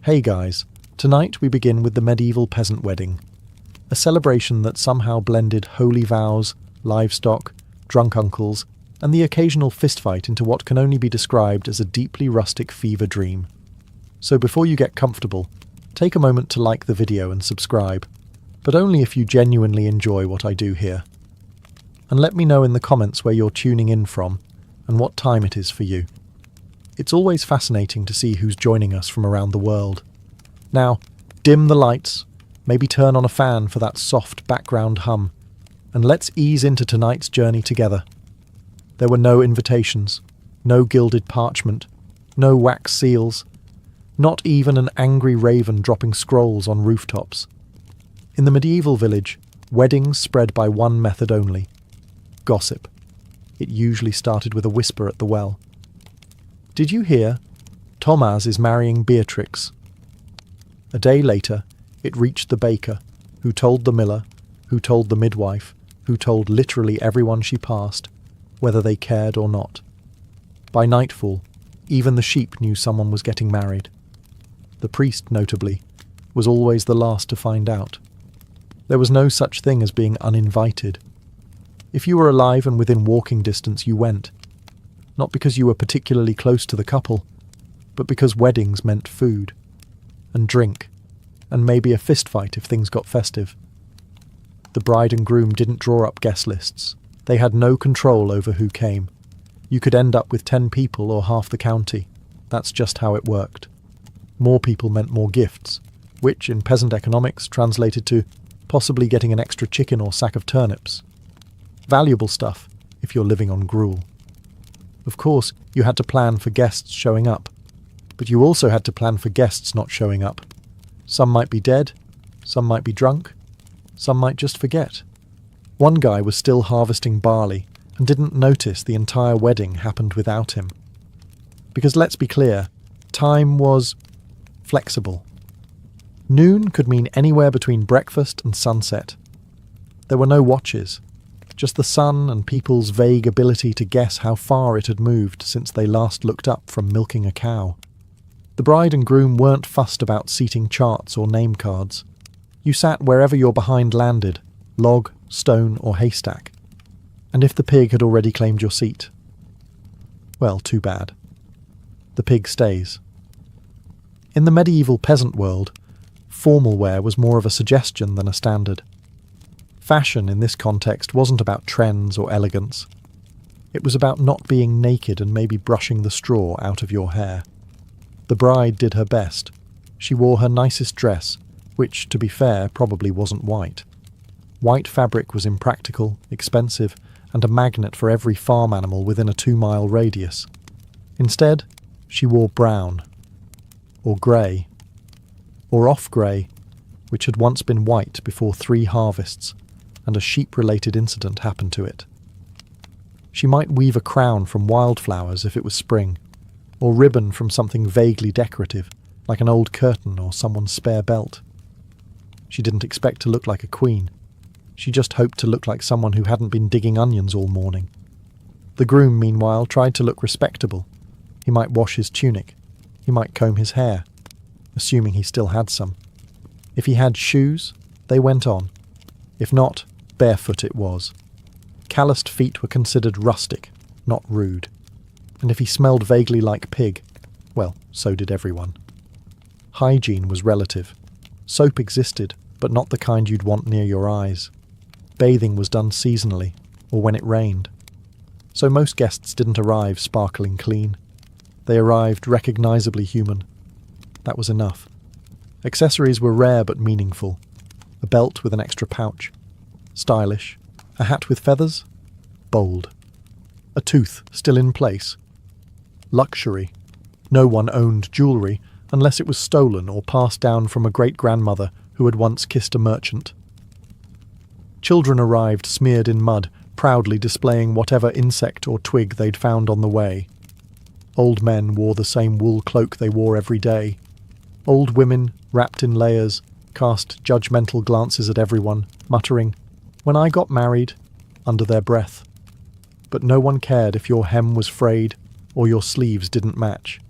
Hey guys, tonight we begin with the medieval peasant wedding, a celebration that somehow blended holy vows, livestock, drunk uncles, and the occasional fistfight into what can only be described as a deeply rustic fever dream. So before you get comfortable, take a moment to like the video and subscribe, but only if you genuinely enjoy what I do here. And let me know in the comments where you're tuning in from and what time it is for you. It's always fascinating to see who's joining us from around the world. Now, dim the lights, maybe turn on a fan for that soft background hum, and let's ease into tonight's journey together. There were no invitations, no gilded parchment, no wax seals, not even an angry raven dropping scrolls on rooftops. In the medieval village, weddings spread by one method only: gossip. It usually started with a whisper at the well. Did you hear? Thomas is marrying Beatrix. A day later, it reached the baker, who told the miller, who told the midwife, who told literally everyone she passed, whether they cared or not. By nightfall, even the sheep knew someone was getting married. The priest, notably, was always the last to find out. There was no such thing as being uninvited. If you were alive and within walking distance, you went. Not because you were particularly close to the couple, but because weddings meant food, and drink, and maybe a fistfight if things got festive. The bride and groom didn't draw up guest lists. They had no control over who came. You could end up with 10 people or half the county. That's just how it worked. More people meant more gifts, which in peasant economics translated to possibly getting an extra chicken or sack of turnips. Valuable stuff if you're living on gruel. Of course, you had to plan for guests showing up, but you also had to plan for guests not showing up. Some might be dead, some might be drunk, some might just forget. One guy was still harvesting barley and didn't notice the entire wedding happened without him. Because let's be clear, time was flexible. Noon could mean anywhere between breakfast and sunset. There were no watches, just the sun and people's vague ability to guess how far it had moved since they last looked up from milking a cow. The bride and groom weren't fussed about seating charts or name cards. You sat wherever your behind landed, log, stone or haystack. And if the pig had already claimed your seat, well, too bad. The pig stays. In the medieval peasant world, formal wear was more of a suggestion than a standard. Fashion in this context wasn't about trends or elegance. It was about not being naked and maybe brushing the straw out of your hair. The bride did her best. She wore her nicest dress, which, to be fair, probably wasn't white. White fabric was impractical, expensive, and a magnet for every farm animal within a 2-mile radius. Instead, she wore brown, or grey, or off-grey, which had once been white before 3 harvests, and a sheep-related incident happened to it. She might weave a crown from wildflowers if it was spring, or ribbon from something vaguely decorative, like an old curtain or someone's spare belt. She didn't expect to look like a queen. She just hoped to look like someone who hadn't been digging onions all morning. The groom, meanwhile, tried to look respectable. He might wash his tunic. He might comb his hair, assuming he still had some. If he had shoes, they went on. If not, barefoot it was. Calloused feet were considered rustic, not rude. And if he smelled vaguely like pig, well, so did everyone. Hygiene was relative. Soap existed, but not the kind you'd want near your eyes. Bathing was done seasonally, or when it rained. So most guests didn't arrive sparkling clean. They arrived recognisably human. That was enough. Accessories were rare but meaningful. A belt with an extra pouch. Stylish. A hat with feathers. Bold. A tooth still in place. Luxury. No one owned jewellery unless it was stolen or passed down from a great-grandmother who had once kissed a merchant. Children arrived smeared in mud, proudly displaying whatever insect or twig they'd found on the way. Old men wore the same wool cloak they wore every day. Old women, wrapped in layers, cast judgmental glances at everyone, muttering, "When I got married," under their breath. But no one cared if your hem was frayed or your sleeves didn't match.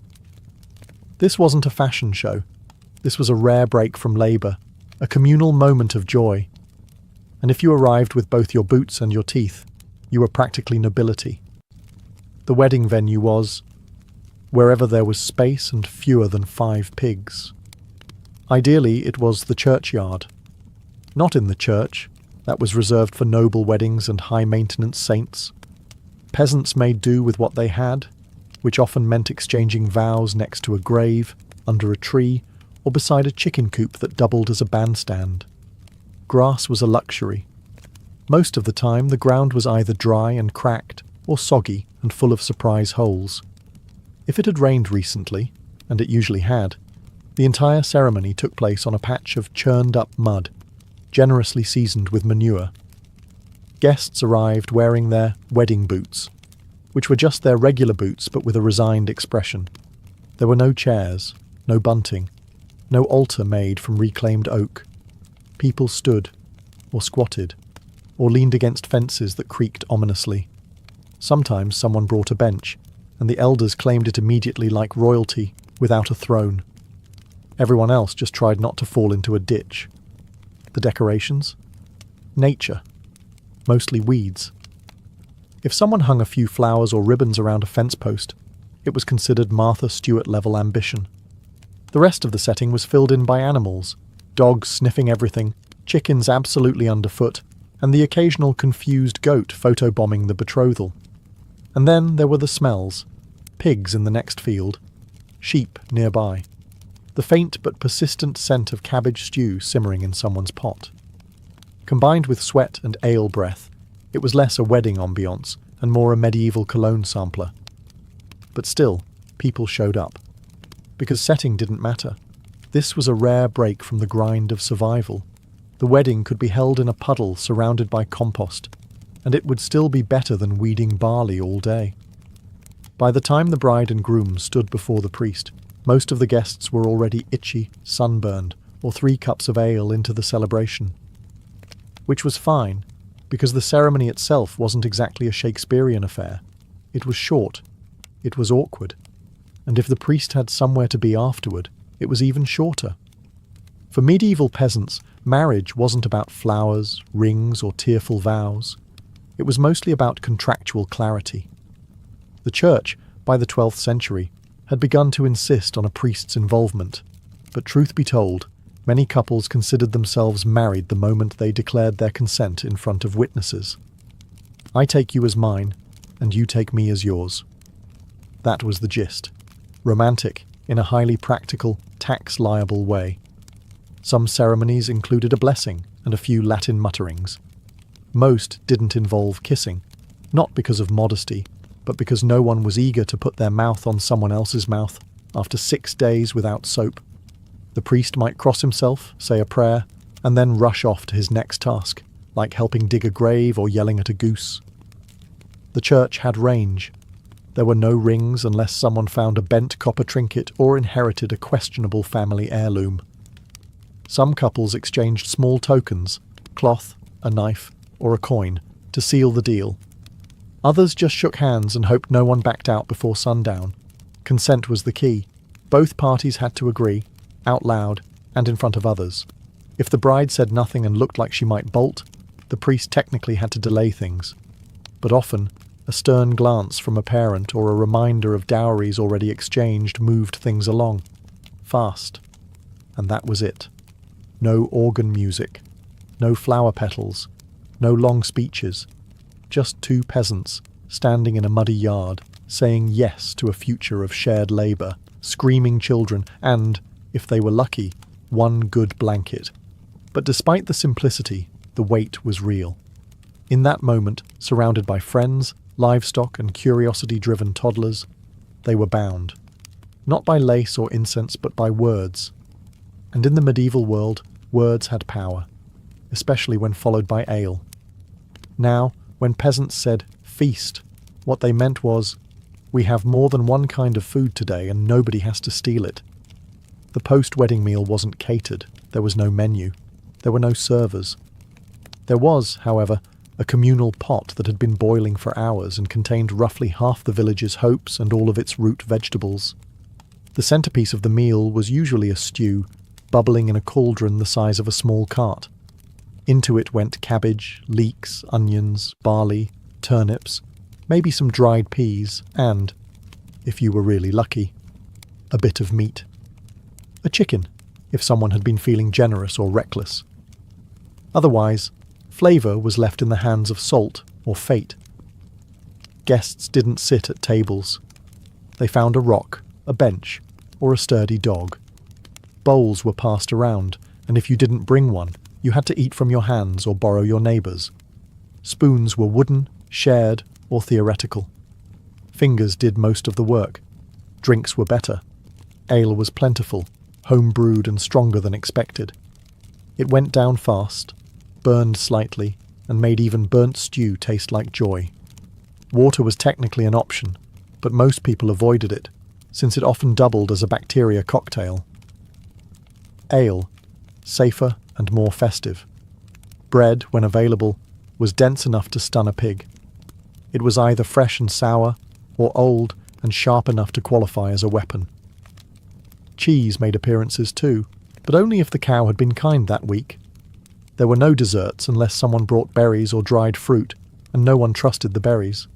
This wasn't a fashion show. This was a rare break from labour, a communal moment of joy. And if you arrived with both your boots and your teeth, you were practically nobility. The wedding venue was wherever there was space and fewer than 5 pigs. Ideally, it was the churchyard. Not in the church, that was reserved for noble weddings and high-maintenance saints. Peasants made do with what they had, which often meant exchanging vows next to a grave, under a tree, or beside a chicken coop that doubled as a bandstand. Grass was a luxury. Most of the time, the ground was either dry and cracked, or soggy and full of surprise holes. If it had rained recently, and it usually had, the entire ceremony took place on a patch of churned-up mud, generously seasoned with manure. Guests arrived wearing their wedding boots, which were just their regular boots but with a resigned expression. There were no chairs, no bunting, no altar made from reclaimed oak. People stood, or squatted, or leaned against fences that creaked ominously. Sometimes someone brought a bench, and the elders claimed it immediately like royalty, without a throne. Everyone else just tried not to fall into a ditch. The decorations? Nature. Mostly weeds. If someone hung a few flowers or ribbons around a fence post, it was considered Martha Stewart-level ambition. The rest of the setting was filled in by animals, dogs sniffing everything, chickens absolutely underfoot, and the occasional confused goat photobombing the betrothal. And then there were the smells. Pigs in the next field. Sheep nearby. The faint but persistent scent of cabbage stew simmering in someone's pot. Combined with sweat and ale breath, it was less a wedding ambiance and more a medieval cologne sampler. But still, people showed up. Because setting didn't matter. This was a rare break from the grind of survival. The wedding could be held in a puddle surrounded by compost, and it would still be better than weeding barley all day. By the time the bride and groom stood before the priest, most of the guests were already itchy, sunburned, or 3 cups of ale into the celebration. Which was fine, because the ceremony itself wasn't exactly a Shakespearean affair. It was short. It was awkward. And if the priest had somewhere to be afterward, it was even shorter. For medieval peasants, marriage wasn't about flowers, rings, or tearful vows. It was mostly about contractual clarity. The church, by the 12th century, had begun to insist on a priest's involvement, but truth be told, many couples considered themselves married the moment they declared their consent in front of witnesses. I take you as mine, and you take me as yours. That was the gist. Romantic, in a highly practical, tax-liable way. Some ceremonies included a blessing and a few Latin mutterings. Most didn't involve kissing, not because of modesty, but because no one was eager to put their mouth on someone else's mouth after 6 days without soap. The priest might cross himself, say a prayer, and then rush off to his next task, like helping dig a grave or yelling at a goose. The church had range. There were no rings unless someone found a bent copper trinket or inherited a questionable family heirloom. Some couples exchanged small tokens, cloth, a knife, or a coin, to seal the deal. Others just shook hands and hoped no one backed out before sundown. Consent was the key. Both parties had to agree, out loud, and in front of others. If the bride said nothing and looked like she might bolt, the priest technically had to delay things. But often, a stern glance from a parent or a reminder of dowries already exchanged moved things along. Fast. And that was it. No organ music. No flower petals. No long speeches. Just 2 peasants, standing in a muddy yard, saying yes to a future of shared labour, screaming children, and, if they were lucky, 1 good blanket. But despite the simplicity, the weight was real. In that moment, surrounded by friends, livestock and curiosity-driven toddlers, they were bound. Not by lace or incense, but by words. And in the medieval world, words had power, especially when followed by ale. Now, when peasants said, "feast," what they meant was, "we have more than one kind of food today and nobody has to steal it." The post-wedding meal wasn't catered. There was no menu. There were no servers. There was, however, a communal pot that had been boiling for hours and contained roughly half the village's hopes and all of its root vegetables. The centerpiece of the meal was usually a stew, bubbling in a cauldron the size of a small cart. Into it went cabbage, leeks, onions, barley, turnips, maybe some dried peas, and, if you were really lucky, a bit of meat. A chicken, if someone had been feeling generous or reckless. Otherwise, flavour was left in the hands of salt or fate. Guests didn't sit at tables. They found a rock, a bench, or a sturdy dog. Bowls were passed around, and if you didn't bring one, you had to eat from your hands or borrow your neighbour's. Spoons were wooden, shared, or theoretical. Fingers did most of the work. Drinks were better. Ale was plentiful, home-brewed and stronger than expected. It went down fast, burned slightly, and made even burnt stew taste like joy. Water was technically an option, but most people avoided it, since it often doubled as a bacteria cocktail. Ale, safer and more festive. Bread, when available, was dense enough to stun a pig. It was either fresh and sour, or old and sharp enough to qualify as a weapon. Cheese made appearances too, but only if the cow had been kind that week. There were no desserts unless someone brought berries or dried fruit, and no one trusted the berries.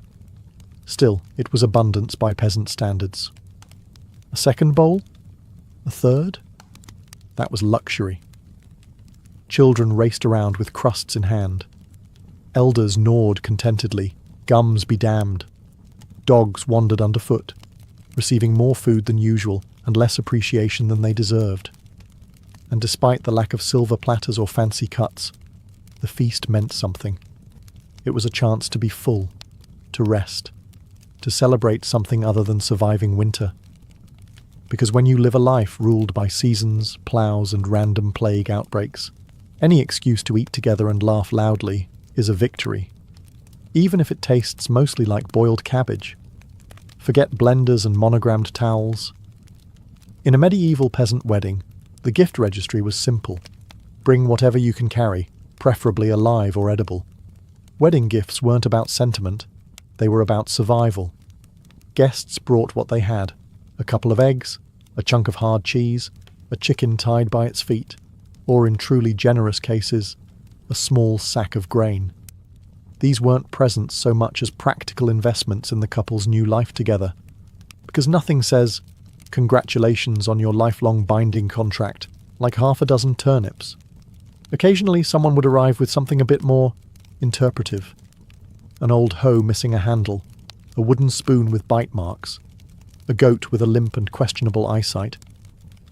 Still, it was abundance by peasant standards. A second bowl? A third? That was luxury. Children raced around with crusts in hand. Elders gnawed contentedly, gums be damned. Dogs wandered underfoot, receiving more food than usual and less appreciation than they deserved. And despite the lack of silver platters or fancy cuts, the feast meant something. It was a chance to be full, to rest, to celebrate something other than surviving winter. Because when you live a life ruled by seasons, ploughs, and random plague outbreaks, any excuse to eat together and laugh loudly is a victory, even if it tastes mostly like boiled cabbage. Forget blenders and monogrammed towels. In a medieval peasant wedding, the gift registry was simple. Bring whatever you can carry, preferably alive or edible. Wedding gifts weren't about sentiment, they were about survival. Guests brought what they had: a couple of eggs, a chunk of hard cheese, a chicken tied by its feet, or in truly generous cases, a small sack of grain. These weren't presents so much as practical investments in the couple's new life together, because nothing says, "Congratulations on your lifelong binding contract," like half a dozen turnips. Occasionally someone would arrive with something a bit more interpretive. An old hoe missing a handle, a wooden spoon with bite marks, a goat with a limp and questionable eyesight.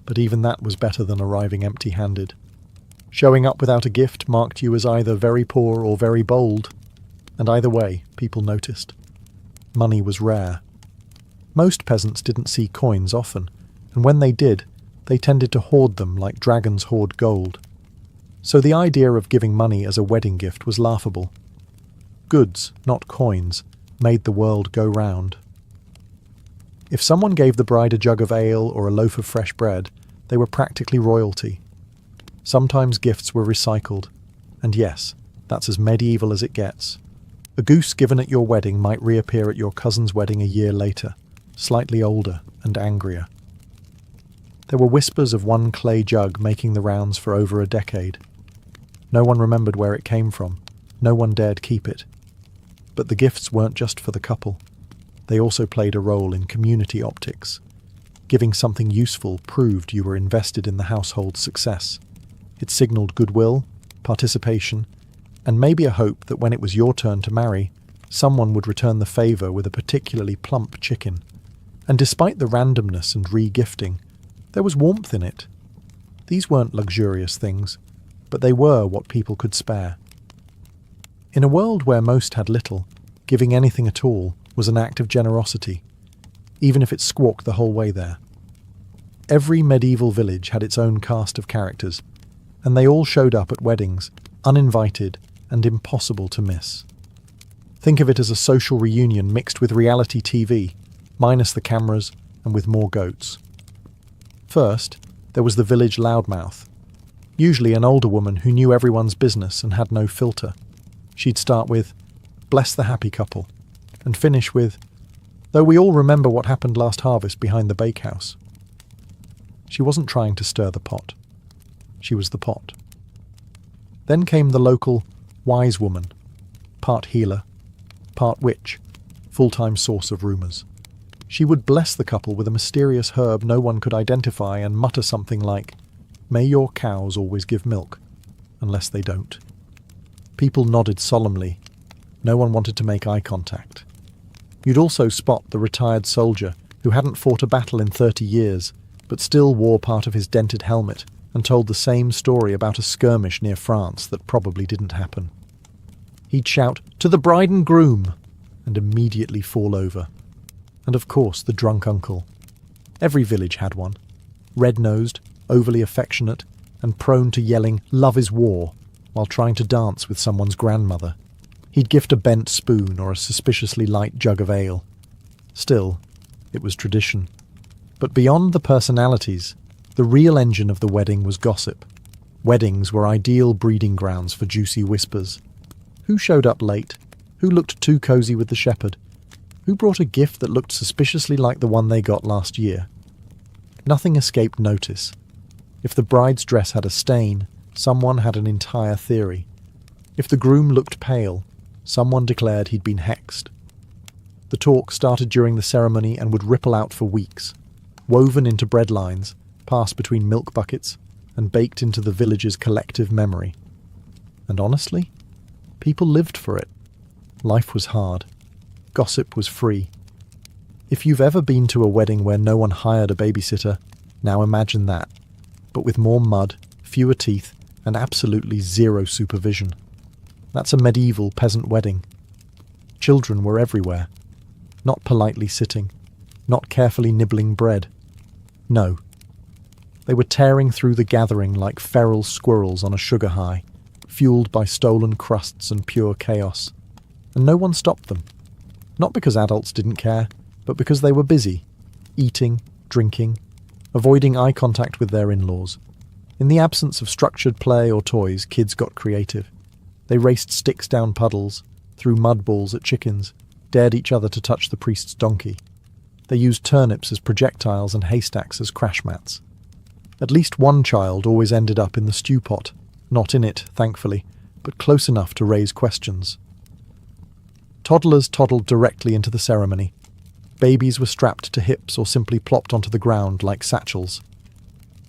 But even that was better than arriving empty-handed. Showing up without a gift marked you as either very poor or very bold, and either way, people noticed. Money was rare. Most peasants didn't see coins often, and when they did, they tended to hoard them like dragons hoard gold. So the idea of giving money as a wedding gift was laughable. Goods, not coins, made the world go round. If someone gave the bride a jug of ale or a loaf of fresh bread, they were practically royalty. Sometimes gifts were recycled, and yes, that's as medieval as it gets. A goose given at your wedding might reappear at your cousin's wedding a year later, slightly older and angrier. There were whispers of one clay jug making the rounds for over a decade. No one remembered where it came from. No one dared keep it. But the gifts weren't just for the couple. They also played a role in community optics. Giving something useful proved you were invested in the household's success. It signaled goodwill, participation, and maybe a hope that when it was your turn to marry, someone would return the favour with a particularly plump chicken. And despite the randomness and re-gifting, there was warmth in it. These weren't luxurious things, but they were what people could spare. In a world where most had little, giving anything at all was an act of generosity, even if it squawked the whole way there. Every medieval village had its own cast of characters, and they all showed up at weddings, uninvited and impossible to miss. Think of it as a social reunion mixed with reality TV, minus the cameras and with more goats. First, there was the village loudmouth, usually an older woman who knew everyone's business and had no filter. She'd start with, "Bless the happy couple," and finish with, "Though we all remember what happened last harvest behind the bakehouse." She wasn't trying to stir the pot. She was the pot. Then came the local wise woman, part healer, part witch, full-time source of rumours. She would bless the couple with a mysterious herb no one could identify and mutter something like, "May your cows always give milk, unless they don't." People nodded solemnly. No one wanted to make eye contact. You'd also spot the retired soldier who hadn't fought a battle in 30 years, but still wore part of his dented helmet and told the same story about a skirmish near France that probably didn't happen. He'd shout, "To the bride and groom!" and immediately fall over. And of course the drunk uncle. Every village had one. Red-nosed, overly affectionate, and prone to yelling, "Love is war," while trying to dance with someone's grandmother. He'd gift a bent spoon or a suspiciously light jug of ale. Still, it was tradition. But beyond the personalities, the real engine of the wedding was gossip. Weddings were ideal breeding grounds for juicy whispers. Who showed up late? Who looked too cosy with the shepherd? Who brought a gift that looked suspiciously like the one they got last year? Nothing escaped notice. If the bride's dress had a stain, someone had an entire theory. If the groom looked pale, someone declared he'd been hexed. The talk started during the ceremony and would ripple out for weeks, woven into bread lines, passed between milk buckets, and baked into the village's collective memory. And honestly, people lived for it. Life was hard. Gossip was free. If you've ever been to a wedding where no one hired a babysitter, now imagine that, but with more mud, fewer teeth, and absolutely zero supervision. That's a medieval peasant wedding. Children were everywhere, not politely sitting, not carefully nibbling bread. No. They were tearing through the gathering like feral squirrels on a sugar high, fueled by stolen crusts and pure chaos. And no one stopped them. Not because adults didn't care, but because they were busy, eating, drinking, avoiding eye contact with their in-laws. In the absence of structured play or toys, kids got creative. They raced sticks down puddles, threw mud balls at chickens, dared each other to touch the priest's donkey. They used turnips as projectiles and haystacks as crash mats. At least one child always ended up in the stew pot, not in it, thankfully, but close enough to raise questions. Toddlers toddled directly into the ceremony. Babies were strapped to hips or simply plopped onto the ground like satchels.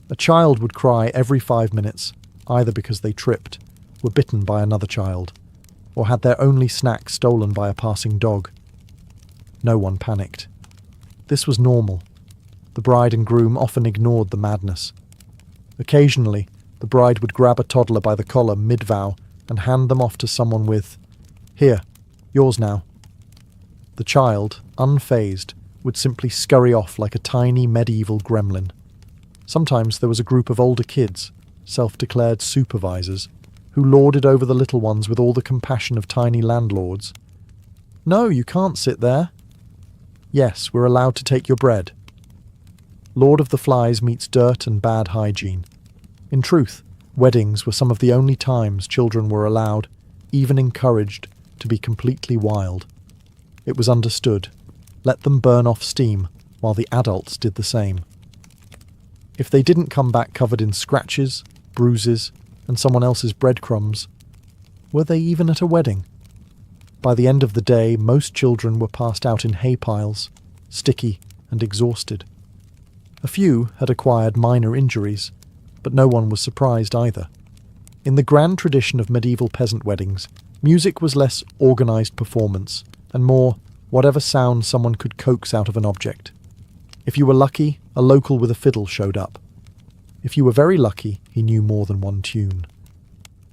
A child would cry every 5 minutes, either because they tripped, were bitten by another child, or had their only snack stolen by a passing dog. No one panicked. This was normal. The bride and groom often ignored the madness. Occasionally, the bride would grab a toddler by the collar mid-vow and hand them off to someone with, "Here, yours now." The child, unfazed, would simply scurry off like a tiny medieval gremlin. Sometimes there was a group of older kids, self-declared supervisors, who lorded over the little ones with all the compassion of tiny landlords. "No, you can't sit there." "Yes, we're allowed to take your bread." Lord of the Flies meets dirt and bad hygiene. In truth, weddings were some of the only times children were allowed, even encouraged, to be completely wild. It was understood. Let them burn off steam, while the adults did the same. If they didn't come back covered in scratches, bruises, and someone else's breadcrumbs, were they even at a wedding? By the end of the day, most children were passed out in hay piles, sticky and exhausted. A few had acquired minor injuries, but no one was surprised either. In the grand tradition of medieval peasant weddings, music was less organised performance and more whatever sound someone could coax out of an object. If you were lucky, a local with a fiddle showed up. If you were very lucky, he knew more than one tune.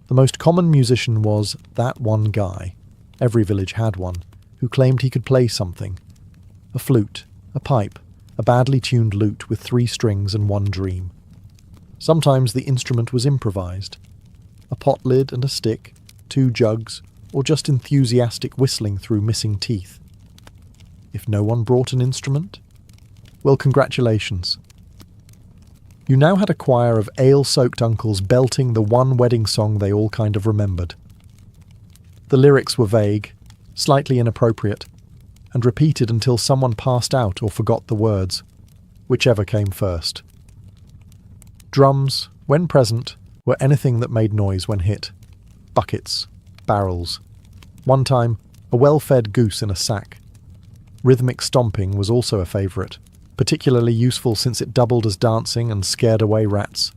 The most common musician was that one guy, every village had one, who claimed he could play something. A flute, a pipe, a badly tuned lute with 3 strings and 1 dream. Sometimes the instrument was improvised. A pot lid and a stick, 2 jugs, or just enthusiastic whistling through missing teeth. If no one brought an instrument, well, congratulations. You now had a choir of ale-soaked uncles belting the one wedding song they all kind of remembered. The lyrics were vague, slightly inappropriate, and repeated until someone passed out or forgot the words, whichever came first. Drums, when present, were anything that made noise when hit. Buckets, barrels. One time, a well-fed goose in a sack. Rhythmic stomping was also a favourite, particularly useful since it doubled as dancing and scared away rats.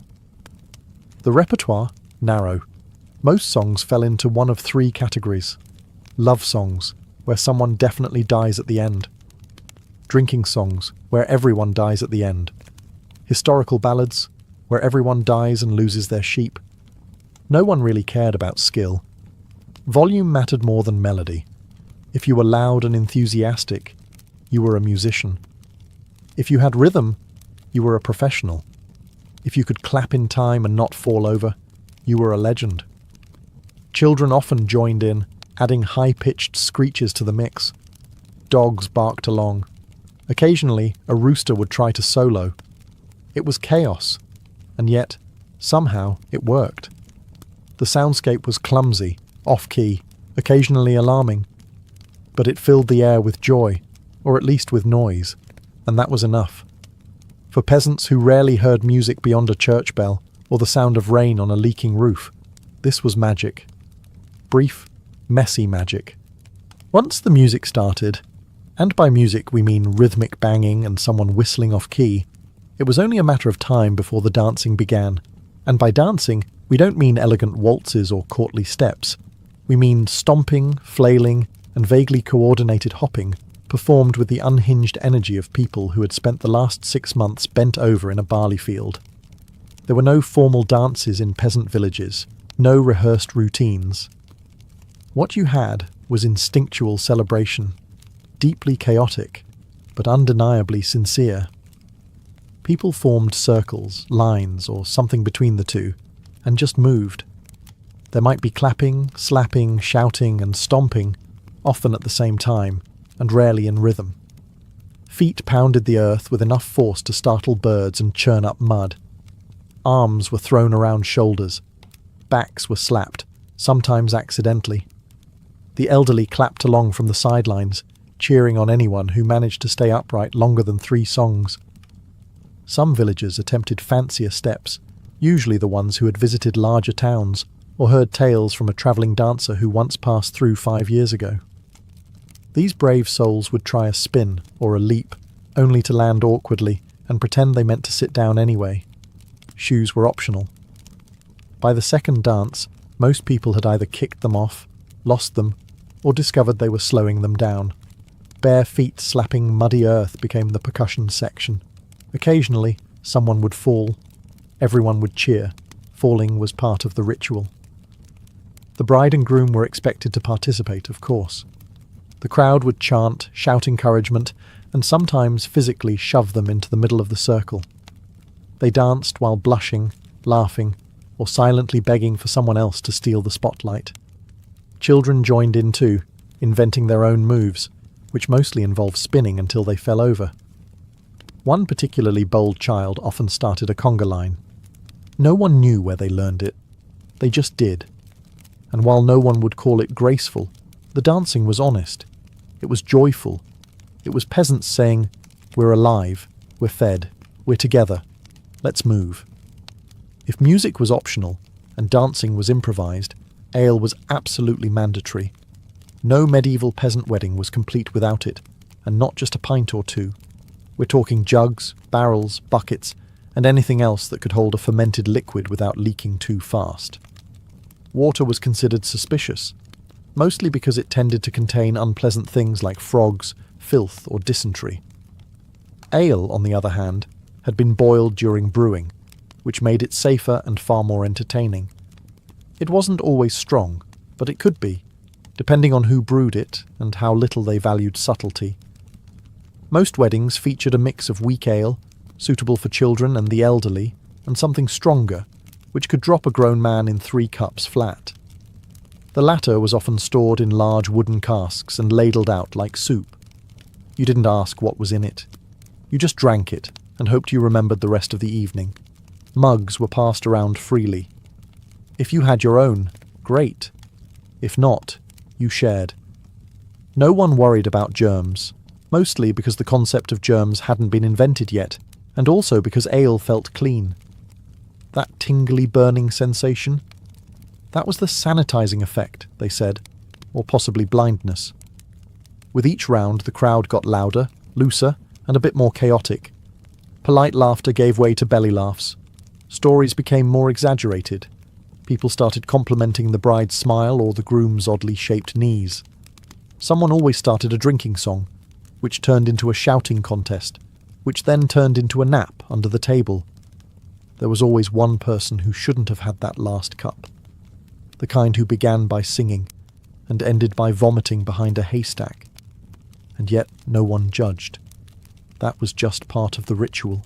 The repertoire? Narrow. Most songs fell into one of three categories. Love songs, where someone definitely dies at the end. Drinking songs, where everyone dies at the end. Historical ballads, where everyone dies and loses their sheep. No one really cared about skill. Volume mattered more than melody. If you were loud and enthusiastic, you were a musician. If you had rhythm, you were a professional. If you could clap in time and not fall over, you were a legend. Children often joined in, adding high-pitched screeches to the mix. Dogs barked along. Occasionally, a rooster would try to solo. It was chaos, and yet, somehow, it worked. The soundscape was clumsy, off-key, occasionally alarming, but it filled the air with joy, or at least with noise, and that was enough. For peasants who rarely heard music beyond a church bell or the sound of rain on a leaking roof, this was magic. Brief, messy magic. Once the music started, and by music we mean rhythmic banging and someone whistling off-key, it was only a matter of time before the dancing began. And by dancing, we don't mean elegant waltzes or courtly steps. We mean stomping, flailing, and vaguely coordinated hopping, performed with the unhinged energy of people who had spent the last 6 months bent over in a barley field. There were no formal dances in peasant villages, no rehearsed routines. What you had was instinctual celebration, deeply chaotic, but undeniably sincere. People formed circles, lines, or something between the two, and just moved. There might be clapping, slapping, shouting, and stomping, often at the same time, and rarely in rhythm. Feet pounded the earth with enough force to startle birds and churn up mud. Arms were thrown around shoulders. Backs were slapped, sometimes accidentally. The elderly clapped along from the sidelines, cheering on anyone who managed to stay upright longer than 3 songs. Some villagers attempted fancier steps, usually the ones who had visited larger towns or heard tales from a travelling dancer who once passed through 5 years ago. These brave souls would try a spin or a leap, only to land awkwardly and pretend they meant to sit down anyway. Shoes were optional. By the second dance, most people had either kicked them off, lost them, or discovered they were slowing them down. Bare feet slapping muddy earth became the percussion section. Occasionally, someone would fall. Everyone would cheer. Falling was part of the ritual. The bride and groom were expected to participate, of course. The crowd would chant, shout encouragement, and sometimes physically shove them into the middle of the circle. They danced while blushing, laughing, or silently begging for someone else to steal the spotlight. Children joined in too, inventing their own moves, which mostly involved spinning until they fell over. One particularly bold child often started a conga line. No one knew where they learned it. They just did. And while no one would call it graceful, the dancing was honest. It was joyful. It was peasants saying, "We're alive, we're fed, we're together, let's move." If music was optional and dancing was improvised, ale was absolutely mandatory. No medieval peasant wedding was complete without it, and not just a pint or two. We're talking jugs, barrels, buckets, and anything else that could hold a fermented liquid without leaking too fast. Water was considered suspicious, mostly because it tended to contain unpleasant things like frogs, filth, or dysentery. Ale, on the other hand, had been boiled during brewing, which made it safer and far more entertaining. It wasn't always strong, but it could be, depending on who brewed it and how little they valued subtlety. Most weddings featured a mix of weak ale, suitable for children and the elderly, and something stronger, which could drop a grown man in 3 cups flat. The latter was often stored in large wooden casks and ladled out like soup. You didn't ask what was in it. You just drank it and hoped you remembered the rest of the evening. Mugs were passed around freely. If you had your own, great. If not, you shared. No one worried about germs, mostly because the concept of germs hadn't been invented yet, and also because ale felt clean. That tingly burning sensation? That was the sanitizing effect, they said, or possibly blindness. With each round, the crowd got louder, looser, and a bit more chaotic. Polite laughter gave way to belly laughs. Stories became more exaggerated. People started complimenting the bride's smile or the groom's oddly shaped knees. Someone always started a drinking song, which turned into a shouting contest, which then turned into a nap under the table. There was always one person who shouldn't have had that last cup. The kind who began by singing and ended by vomiting behind a haystack. And yet no one judged. That was just part of the ritual.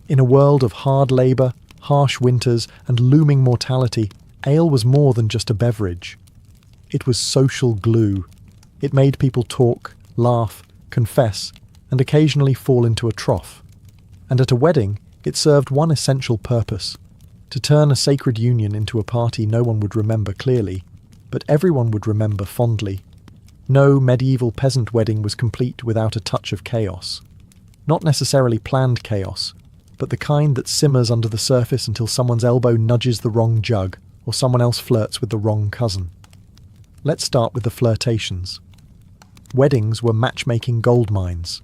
In a world of hard labour, harsh winters, and looming mortality, ale was more than just a beverage. It was social glue. It made people talk, laugh, confess, and occasionally fall into a trough. And at a wedding, it served one essential purpose: to turn a sacred union into a party no one would remember clearly, but everyone would remember fondly. No medieval peasant wedding was complete without a touch of chaos. Not necessarily planned chaos, but the kind that simmers under the surface until someone's elbow nudges the wrong jug, or someone else flirts with the wrong cousin. Let's start with the flirtations. Weddings were matchmaking gold mines.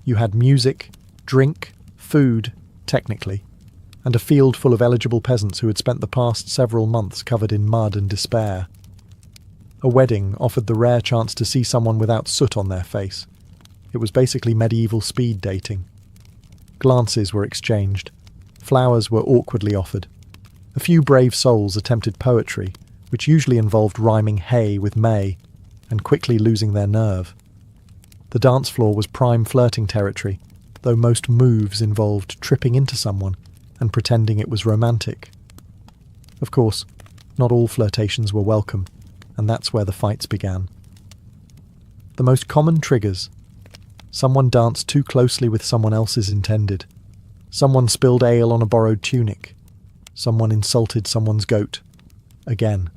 You had music, drink, food, technically, and a field full of eligible peasants who had spent the past several months covered in mud and despair. A wedding offered the rare chance to see someone without soot on their face. It was basically medieval speed dating. Glances were exchanged. Flowers were awkwardly offered. A few brave souls attempted poetry, which usually involved rhyming hay with May, and quickly losing their nerve. The dance floor was prime flirting territory, though most moves involved tripping into someone and pretending it was romantic. Of course, not all flirtations were welcome, and that's where the fights began. The most common triggers: someone danced too closely with someone else's intended. Someone spilled ale on a borrowed tunic. Someone insulted someone's goat. Again.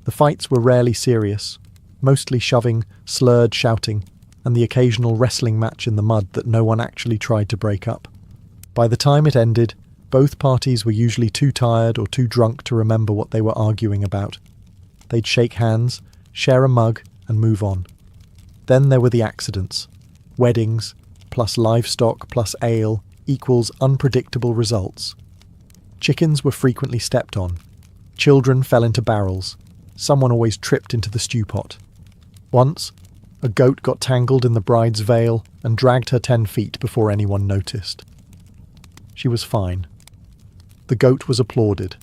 The fights were rarely serious, mostly shoving, slurred shouting, and the occasional wrestling match in the mud that no one actually tried to break up. By the time it ended, both parties were usually too tired or too drunk to remember what they were arguing about. They'd shake hands, share a mug, and move on. Then there were the accidents. Weddings, plus livestock, plus ale, equals unpredictable results. Chickens were frequently stepped on. Children fell into barrels. Someone always tripped into the stew pot. Once, a goat got tangled in the bride's veil and dragged her 10 feet before anyone noticed. She was fine. The goat was applauded,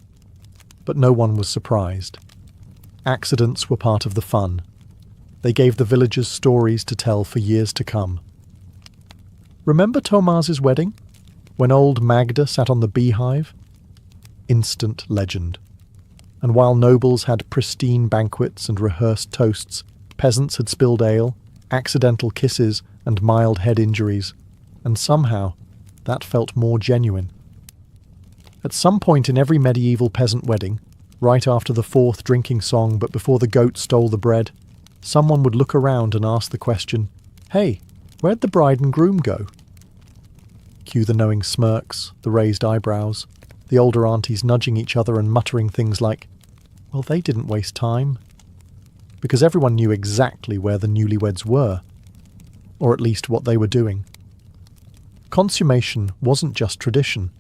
but no one was surprised. Accidents were part of the fun. They gave the villagers stories to tell for years to come. Remember Thomas's wedding? When old Magda sat on the beehive? Instant legend. And while nobles had pristine banquets and rehearsed toasts, peasants had spilled ale, accidental kisses, and mild head injuries, and somehow that felt more genuine. At some point in every medieval peasant wedding, right after the fourth drinking song but before the goat stole the bread, someone would look around and ask the question, "Hey, where'd the bride and groom go?" Cue the knowing smirks, the raised eyebrows, the older aunties nudging each other and muttering things like, "Well, they didn't waste time." Because everyone knew exactly where the newlyweds were, or at least what they were doing. Consummation wasn't just tradition.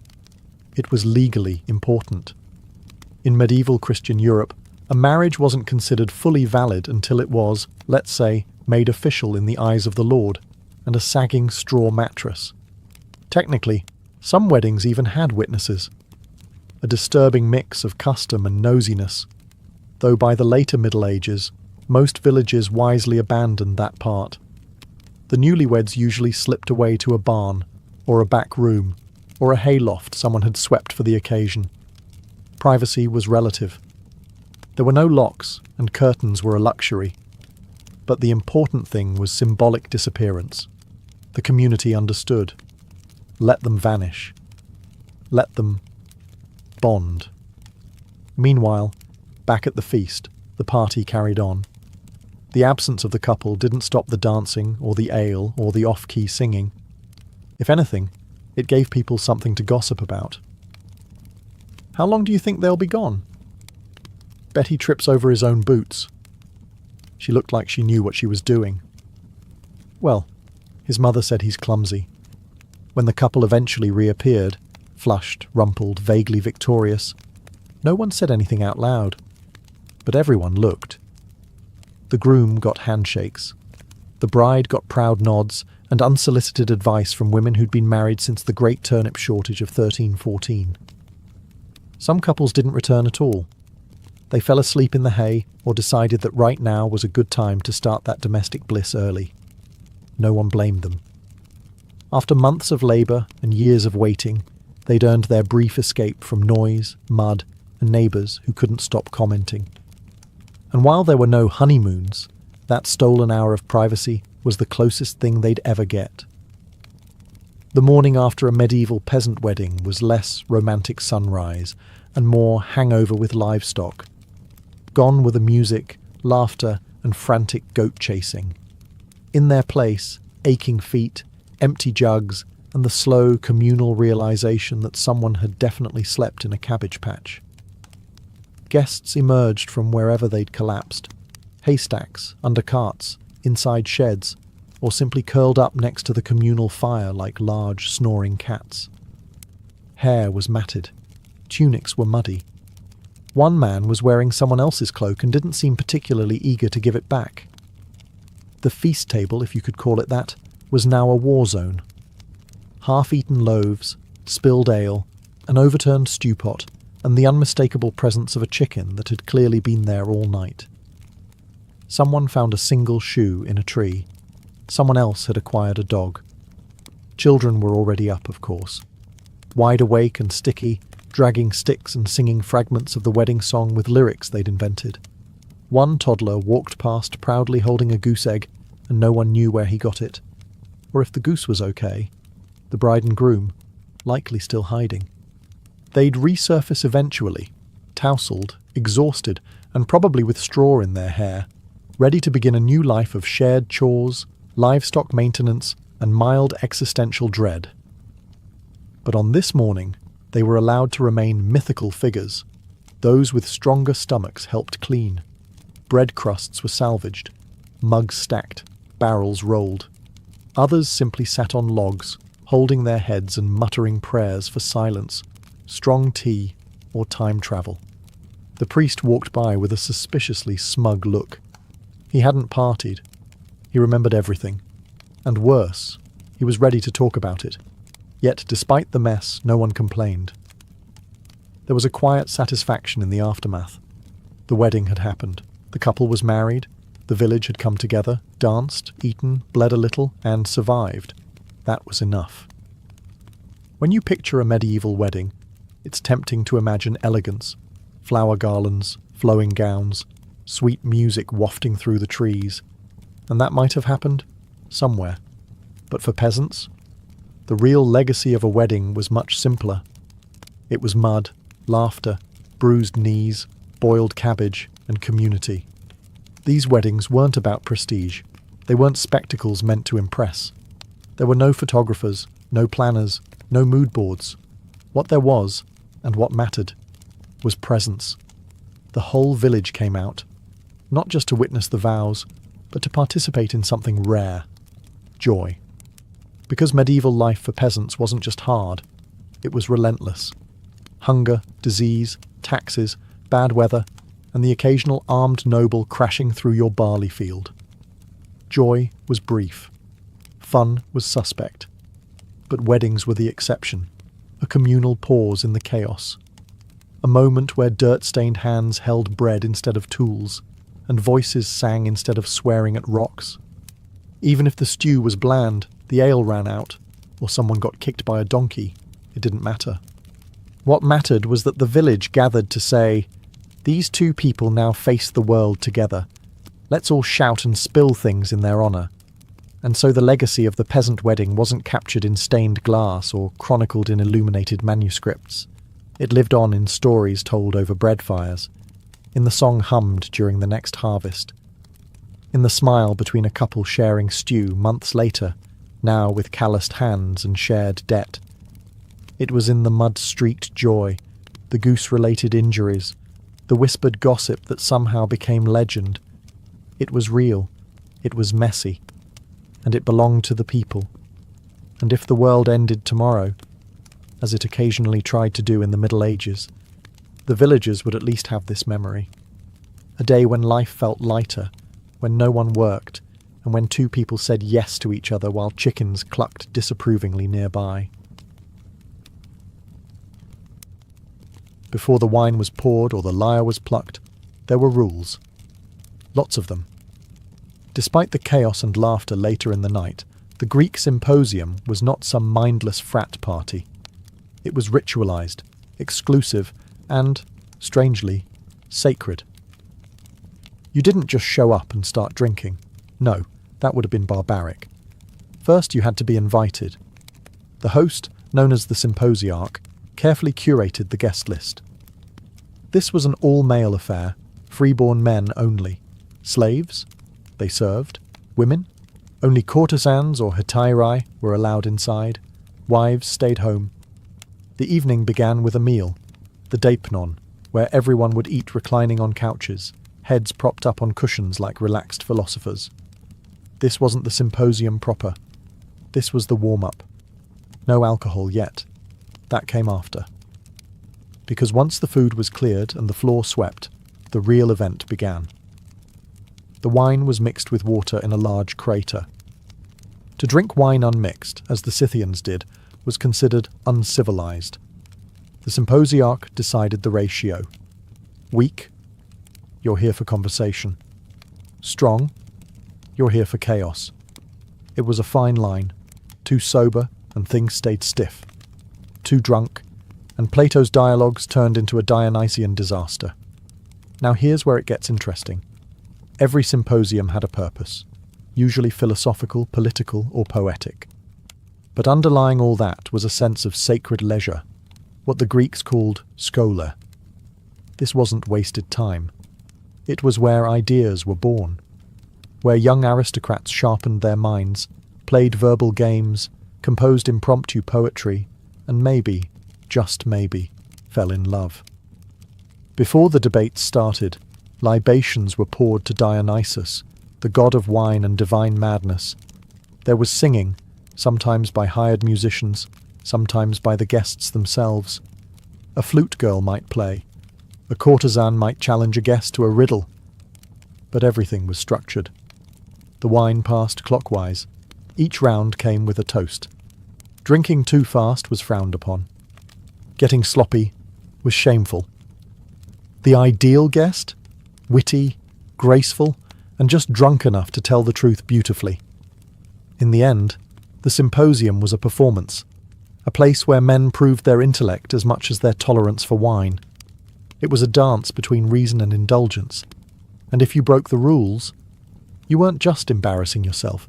It was legally important. In medieval Christian Europe, a marriage wasn't considered fully valid until it was, let's say, made official in the eyes of the Lord, and a sagging straw mattress. Technically, some weddings even had witnesses. A disturbing mix of custom and nosiness, though by the later Middle Ages, most villages wisely abandoned that part. The newlyweds usually slipped away to a barn, or a back room, or a hayloft someone had swept for the occasion. Privacy was relative. There were no locks, and curtains were a luxury. But the important thing was symbolic disappearance. The community understood. Let them vanish. Let them bond. Meanwhile, back at the feast, the party carried on. The absence of the couple didn't stop the dancing, or the ale, or the off-key singing. If anything, it gave people something to gossip about. How long do you think they'll be gone? Betty trips over his own boots. She looked like she knew what she was doing. Well, his mother said he's clumsy. When the couple eventually reappeared, flushed, rumpled, vaguely victorious, no one said anything out loud, but everyone looked. The groom got handshakes. The bride got proud nods and unsolicited advice from women who'd been married since the great turnip shortage of 1314. Some couples didn't return at all. They fell asleep in the hay or decided that right now was a good time to start that domestic bliss early. No one blamed them. After months of labour and years of waiting, they'd earned their brief escape from noise, mud, and neighbours who couldn't stop commenting. And while there were no honeymoons, that stolen hour of privacy was the closest thing they'd ever get. The morning after a medieval peasant wedding was less romantic sunrise and more hangover with livestock. Gone were the music, laughter, and frantic goat chasing. In their place, aching feet, empty jugs, and the slow communal realization that someone had definitely slept in a cabbage patch. Guests emerged from wherever they'd collapsed. Haystacks, under carts, inside sheds, or simply curled up next to the communal fire like large, snoring cats. Hair was matted. Tunics were muddy. One man was wearing someone else's cloak and didn't seem particularly eager to give it back. The feast table, if you could call it that, was now a war zone. Half-eaten loaves, spilled ale, an overturned stew pot, and the unmistakable presence of a chicken that had clearly been there all night. Someone found a single shoe in a tree. Someone else had acquired a dog. Children were already up, of course. Wide awake and sticky, dragging sticks and singing fragments of the wedding song with lyrics they'd invented. One toddler walked past proudly holding a goose egg, and no one knew where he got it. Or if the goose was okay, the bride and groom, likely still hiding. They'd resurface eventually, tousled, exhausted, and probably with straw in their hair, ready to begin a new life of shared chores, livestock maintenance, and mild existential dread. But on this morning, they were allowed to remain mythical figures. Those with stronger stomachs helped clean. Bread crusts were salvaged, mugs stacked, barrels rolled. Others simply sat on logs, holding their heads and muttering prayers for silence, strong tea, or time travel. The priest walked by with a suspiciously smug look. He hadn't partied. He remembered everything. And worse, he was ready to talk about it. Yet, despite the mess, no one complained. There was a quiet satisfaction in the aftermath. The wedding had happened. The couple was married. The village had come together, danced, eaten, bled a little, and survived. That was enough. When you picture a medieval wedding, it's tempting to imagine elegance, flower garlands, flowing gowns, sweet music wafting through the trees. And that might have happened somewhere. But for peasants, the real legacy of a wedding was much simpler. It was mud, laughter, bruised knees, boiled cabbage, and community. These weddings weren't about prestige. They weren't spectacles meant to impress. There were no photographers, no planners, no mood boards. What there was, and what mattered, was presence. The whole village came out, not just to witness the vows, but to participate in something rare: joy. Because medieval life for peasants wasn't just hard, it was relentless. Hunger, disease, taxes, bad weather, and the occasional armed noble crashing through your barley field. Joy was brief. Fun was suspect. But weddings were the exception, a communal pause in the chaos. A moment where dirt-stained hands held bread instead of tools, and voices sang instead of swearing at rocks. Even if the stew was bland, the ale ran out, or someone got kicked by a donkey, it didn't matter. What mattered was that the village gathered to say, "These two people now face the world together. Let's all shout and spill things in their honour." And so the legacy of the peasant wedding wasn't captured in stained glass or chronicled in illuminated manuscripts. It lived on in stories told over bread fires, in the song hummed during the next harvest, in the smile between a couple sharing stew months later, now with calloused hands and shared debt. It was in the mud-streaked joy, the the goose-related injuries, the whispered gossip that somehow became legend. It was real, it was messy, and it belonged to the people. And if the world ended tomorrow, as it occasionally tried to do in the Middle Ages, the villagers would at least have this memory. A day when life felt lighter, when no one worked, and when two people said yes to each other while chickens clucked disapprovingly nearby. Before the wine was poured or the lyre was plucked, there were rules. Lots of them. Despite the chaos and laughter later in the night, the Greek symposium was not some mindless frat party. It was ritualized, exclusive, and, strangely, sacred. You didn't just show up and start drinking. No, that would have been barbaric. First you had to be invited. The host, known as the symposiarch, carefully curated the guest list. This was an all-male affair, freeborn men only. Slaves? They served. Women? Only courtesans or hetairai were allowed inside. Wives stayed home. The evening began with a meal, the deipnon, where everyone would eat reclining on couches, heads propped up on cushions like relaxed philosophers. This wasn't the symposium proper. This was the warm-up. No alcohol yet. That came after. Because once the food was cleared and the floor swept, the real event began. The wine was mixed with water in a large crater. To drink wine unmixed, as the Scythians did, was considered uncivilized. The symposiarch decided the ratio. Weak? You're here for conversation. Strong? You're here for chaos. It was a fine line. Too sober, and things stayed stiff. Too drunk, and Plato's dialogues turned into a Dionysian disaster. Now here's where it gets interesting. Every symposium had a purpose, usually philosophical, political, or poetic. But underlying all that was a sense of sacred leisure, what the Greeks called schola. This wasn't wasted time. It was where ideas were born, where young aristocrats sharpened their minds, played verbal games, composed impromptu poetry, and maybe, just maybe, fell in love. Before the debates started, libations were poured to Dionysus, the god of wine and divine madness. There was singing, sometimes by hired musicians, sometimes by the guests themselves. A flute girl might play. A courtesan might challenge a guest to a riddle. But everything was structured. The wine passed clockwise. Each round came with a toast. Drinking too fast was frowned upon. Getting sloppy was shameful. The ideal guest? Witty, graceful, and just drunk enough to tell the truth beautifully. In the end, the symposium was a performance, a place where men proved their intellect as much as their tolerance for wine. It was a dance between reason and indulgence, and if you broke the rules, you weren't just embarrassing yourself,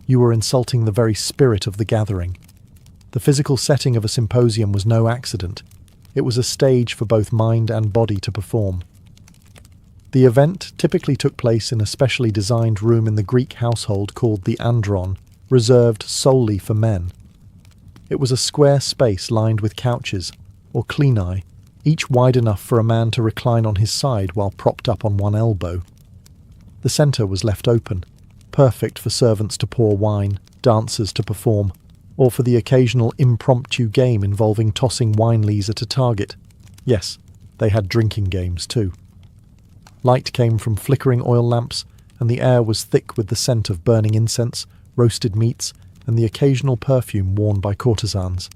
you were insulting the very spirit of the gathering. The physical setting of a symposium was no accident. It was a stage for both mind and body to perform. The event typically took place in a specially designed room in the Greek household called the andron, reserved solely for men. It was a square space lined with couches, or clenae, each wide enough for a man to recline on his side while propped up on one elbow. The centre was left open, perfect for servants to pour wine, dancers to perform, or for the occasional impromptu game involving tossing wine lees at a target. Yes, they had drinking games too. Light came from flickering oil lamps, and the air was thick with the scent of burning incense, roasted meats, and the occasional perfume worn by courtesans.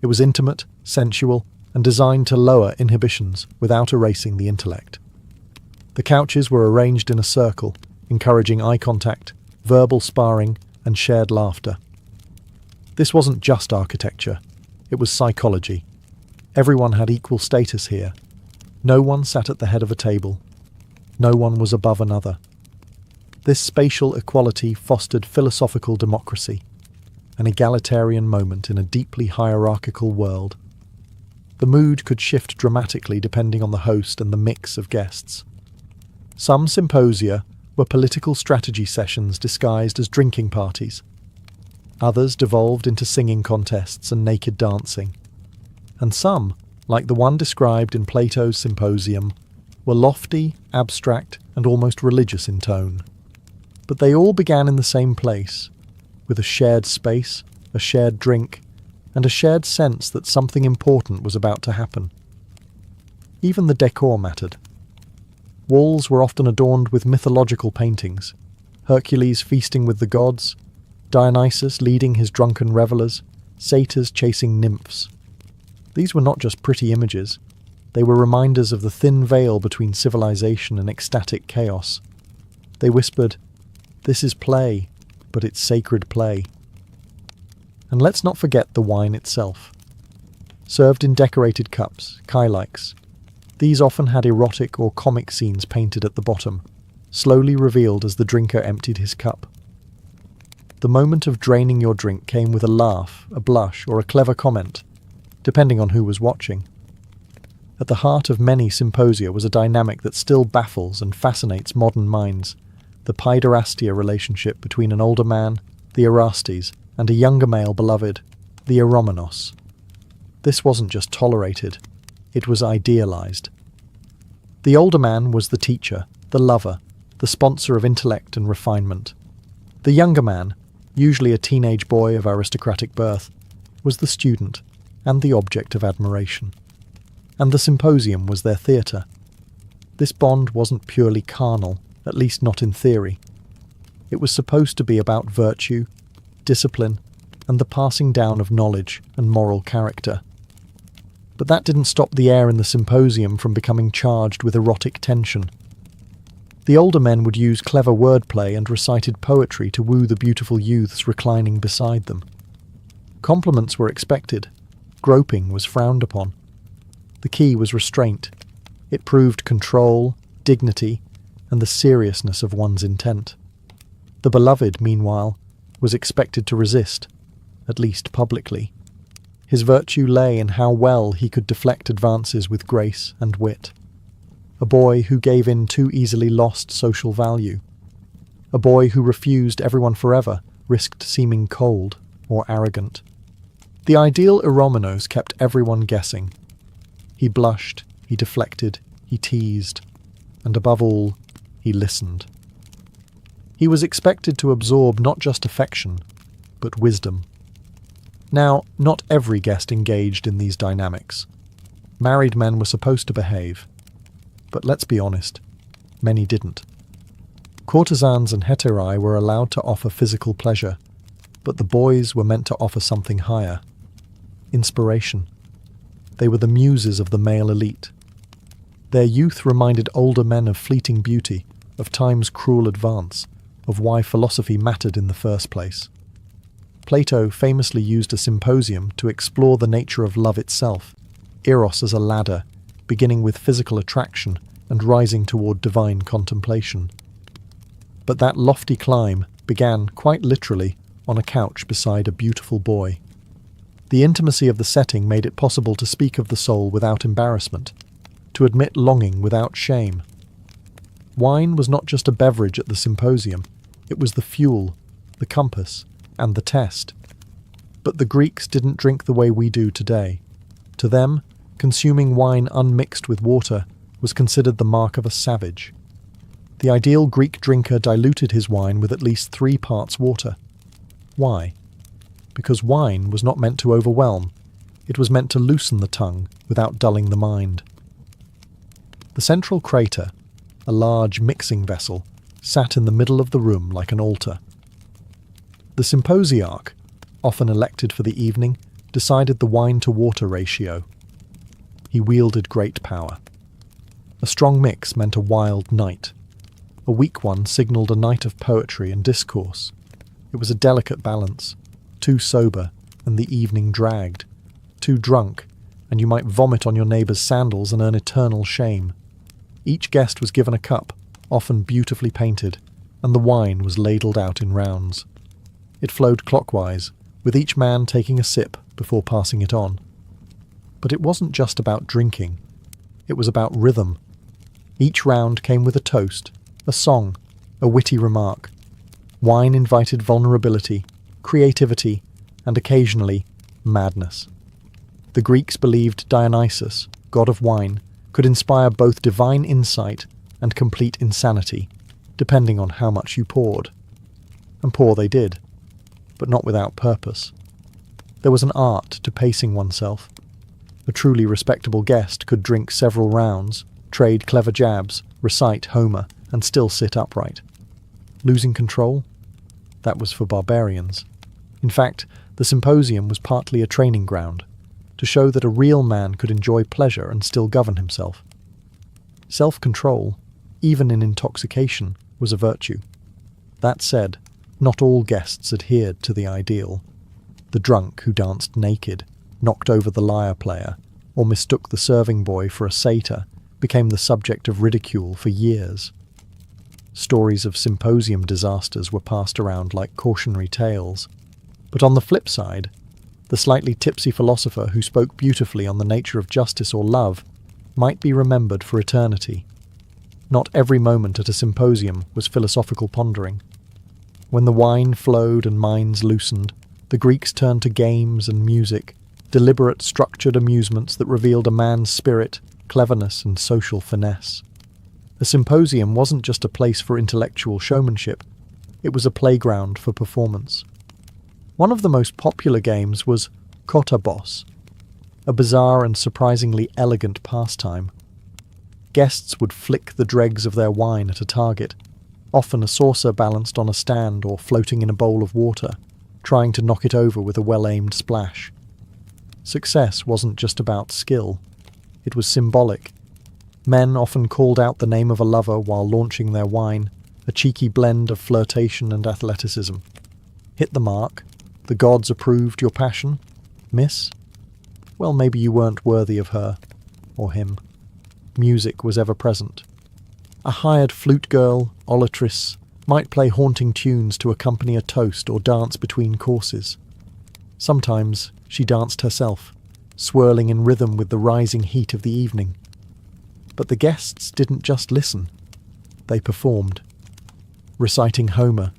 It was intimate, sensual, and designed to lower inhibitions without erasing the intellect. The couches were arranged in a circle, encouraging eye contact, verbal sparring, and shared laughter. This wasn't just architecture, it was psychology. Everyone had equal status here. No one sat at the head of a table. No one was above another. This spatial equality fostered philosophical democracy, an egalitarian moment in a deeply hierarchical world. The mood could shift dramatically depending on the host and the mix of guests. Some symposia were political strategy sessions disguised as drinking parties. Others devolved into singing contests and naked dancing. And some like the one described in Plato's Symposium, were lofty, abstract, and almost religious in tone. But they all began in the same place, with a shared space, a shared drink, and a shared sense that something important was about to happen. Even the decor mattered. Walls were often adorned with mythological paintings, Hercules feasting with the gods, Dionysus leading his drunken revelers, satyrs chasing nymphs. These were not just pretty images, they were reminders of the thin veil between civilization and ecstatic chaos. They whispered, "This is play, but it's sacred play." And let's not forget the wine itself. Served in decorated cups, kailikes, these often had erotic or comic scenes painted at the bottom, slowly revealed as the drinker emptied his cup. The moment of draining your drink came with a laugh, a blush, or a clever comment, depending on who was watching. At the heart of many symposia was a dynamic that still baffles and fascinates modern minds, the paiderastia relationship between an older man, the Erastes, and a younger male beloved, the Eromenos. This wasn't just tolerated, it was idealized. The older man was the teacher, the lover, the sponsor of intellect and refinement. The younger man, usually a teenage boy of aristocratic birth, was the student and the object of admiration. And the symposium was their theatre. This bond wasn't purely carnal, at least not in theory. It was supposed to be about virtue, discipline, and the passing down of knowledge and moral character. But that didn't stop the air in the symposium from becoming charged with erotic tension. The older men would use clever wordplay and recited poetry to woo the beautiful youths reclining beside them. Compliments were expected. Groping was frowned upon. The key was restraint. It proved control, dignity, and the seriousness of one's intent. The beloved, meanwhile, was expected to resist, at least publicly. His virtue lay in how well he could deflect advances with grace and wit. A boy who gave in too easily lost social value. A boy who refused everyone forever risked seeming cold or arrogant. The ideal Eromenos kept everyone guessing. He blushed, he deflected, he teased, and above all, he listened. He was expected to absorb not just affection, but wisdom. Now, not every guest engaged in these dynamics. Married men were supposed to behave. But let's be honest, many didn't. Courtesans and heterae were allowed to offer physical pleasure, but the boys were meant to offer something higher. Inspiration. They were the muses of the male elite. Their youth reminded older men of fleeting beauty, of time's cruel advance, of why philosophy mattered in the first place. Plato famously used a symposium to explore the nature of love itself, eros as a ladder, beginning with physical attraction and rising toward divine contemplation. But that lofty climb began, quite literally, on a couch beside a beautiful boy. The intimacy of the setting made it possible to speak of the soul without embarrassment, to admit longing without shame. Wine was not just a beverage at the symposium, it was the fuel, the compass, and the test. But the Greeks didn't drink the way we do today. To them, consuming wine unmixed with water was considered the mark of a savage. The ideal Greek drinker diluted his wine with at least 3 parts water. Why? Because wine was not meant to overwhelm, it was meant to loosen the tongue without dulling the mind. The central crater, a large mixing vessel, sat in the middle of the room like an altar. The symposiarch, often elected for the evening, decided the wine-to-water ratio. He wielded great power. A strong mix meant a wild night. A weak one signalled a night of poetry and discourse. It was a delicate balance. Too sober, and the evening dragged. Too drunk, and you might vomit on your neighbour's sandals and earn eternal shame. Each guest was given a cup, often beautifully painted, and the wine was ladled out in rounds. It flowed clockwise, with each man taking a sip before passing it on. But it wasn't just about drinking. It was about rhythm. Each round came with a toast, a song, a witty remark. Wine invited vulnerability, creativity, and occasionally madness. The Greeks believed Dionysus, god of wine, could inspire both divine insight and complete insanity, depending on how much you poured. And pour they did, but not without purpose. There was an art to pacing oneself. A truly respectable guest could drink several rounds, trade clever jabs, recite Homer, and still sit upright. Losing control? That was for barbarians. In fact, the symposium was partly a training ground, to show that a real man could enjoy pleasure and still govern himself. Self-control, even in intoxication, was a virtue. That said, not all guests adhered to the ideal. The drunk who danced naked, knocked over the lyre player, or mistook the serving boy for a satyr became the subject of ridicule for years. Stories of symposium disasters were passed around like cautionary tales. But on the flip side, the slightly tipsy philosopher who spoke beautifully on the nature of justice or love might be remembered for eternity. Not every moment at a symposium was philosophical pondering. When the wine flowed and minds loosened, the Greeks turned to games and music, deliberate, structured amusements that revealed a man's spirit, cleverness, and social finesse. A symposium wasn't just a place for intellectual showmanship, it was a playground for performance. One of the most popular games was Kota Boss, a bizarre and surprisingly elegant pastime. Guests would flick the dregs of their wine at a target, often a saucer balanced on a stand or floating in a bowl of water, trying to knock it over with a well-aimed splash. Success wasn't just about skill, it was symbolic. Men often called out the name of a lover while launching their wine, a cheeky blend of flirtation and athleticism. Hit the mark? The gods approved your passion? Miss? Well, maybe you weren't worthy of her, or him. Music was ever present. A hired flute girl, olatrice, might play haunting tunes to accompany a toast or dance between courses. Sometimes she danced herself, swirling in rhythm with the rising heat of the evening. But the guests didn't just listen. They performed. Reciting Homer,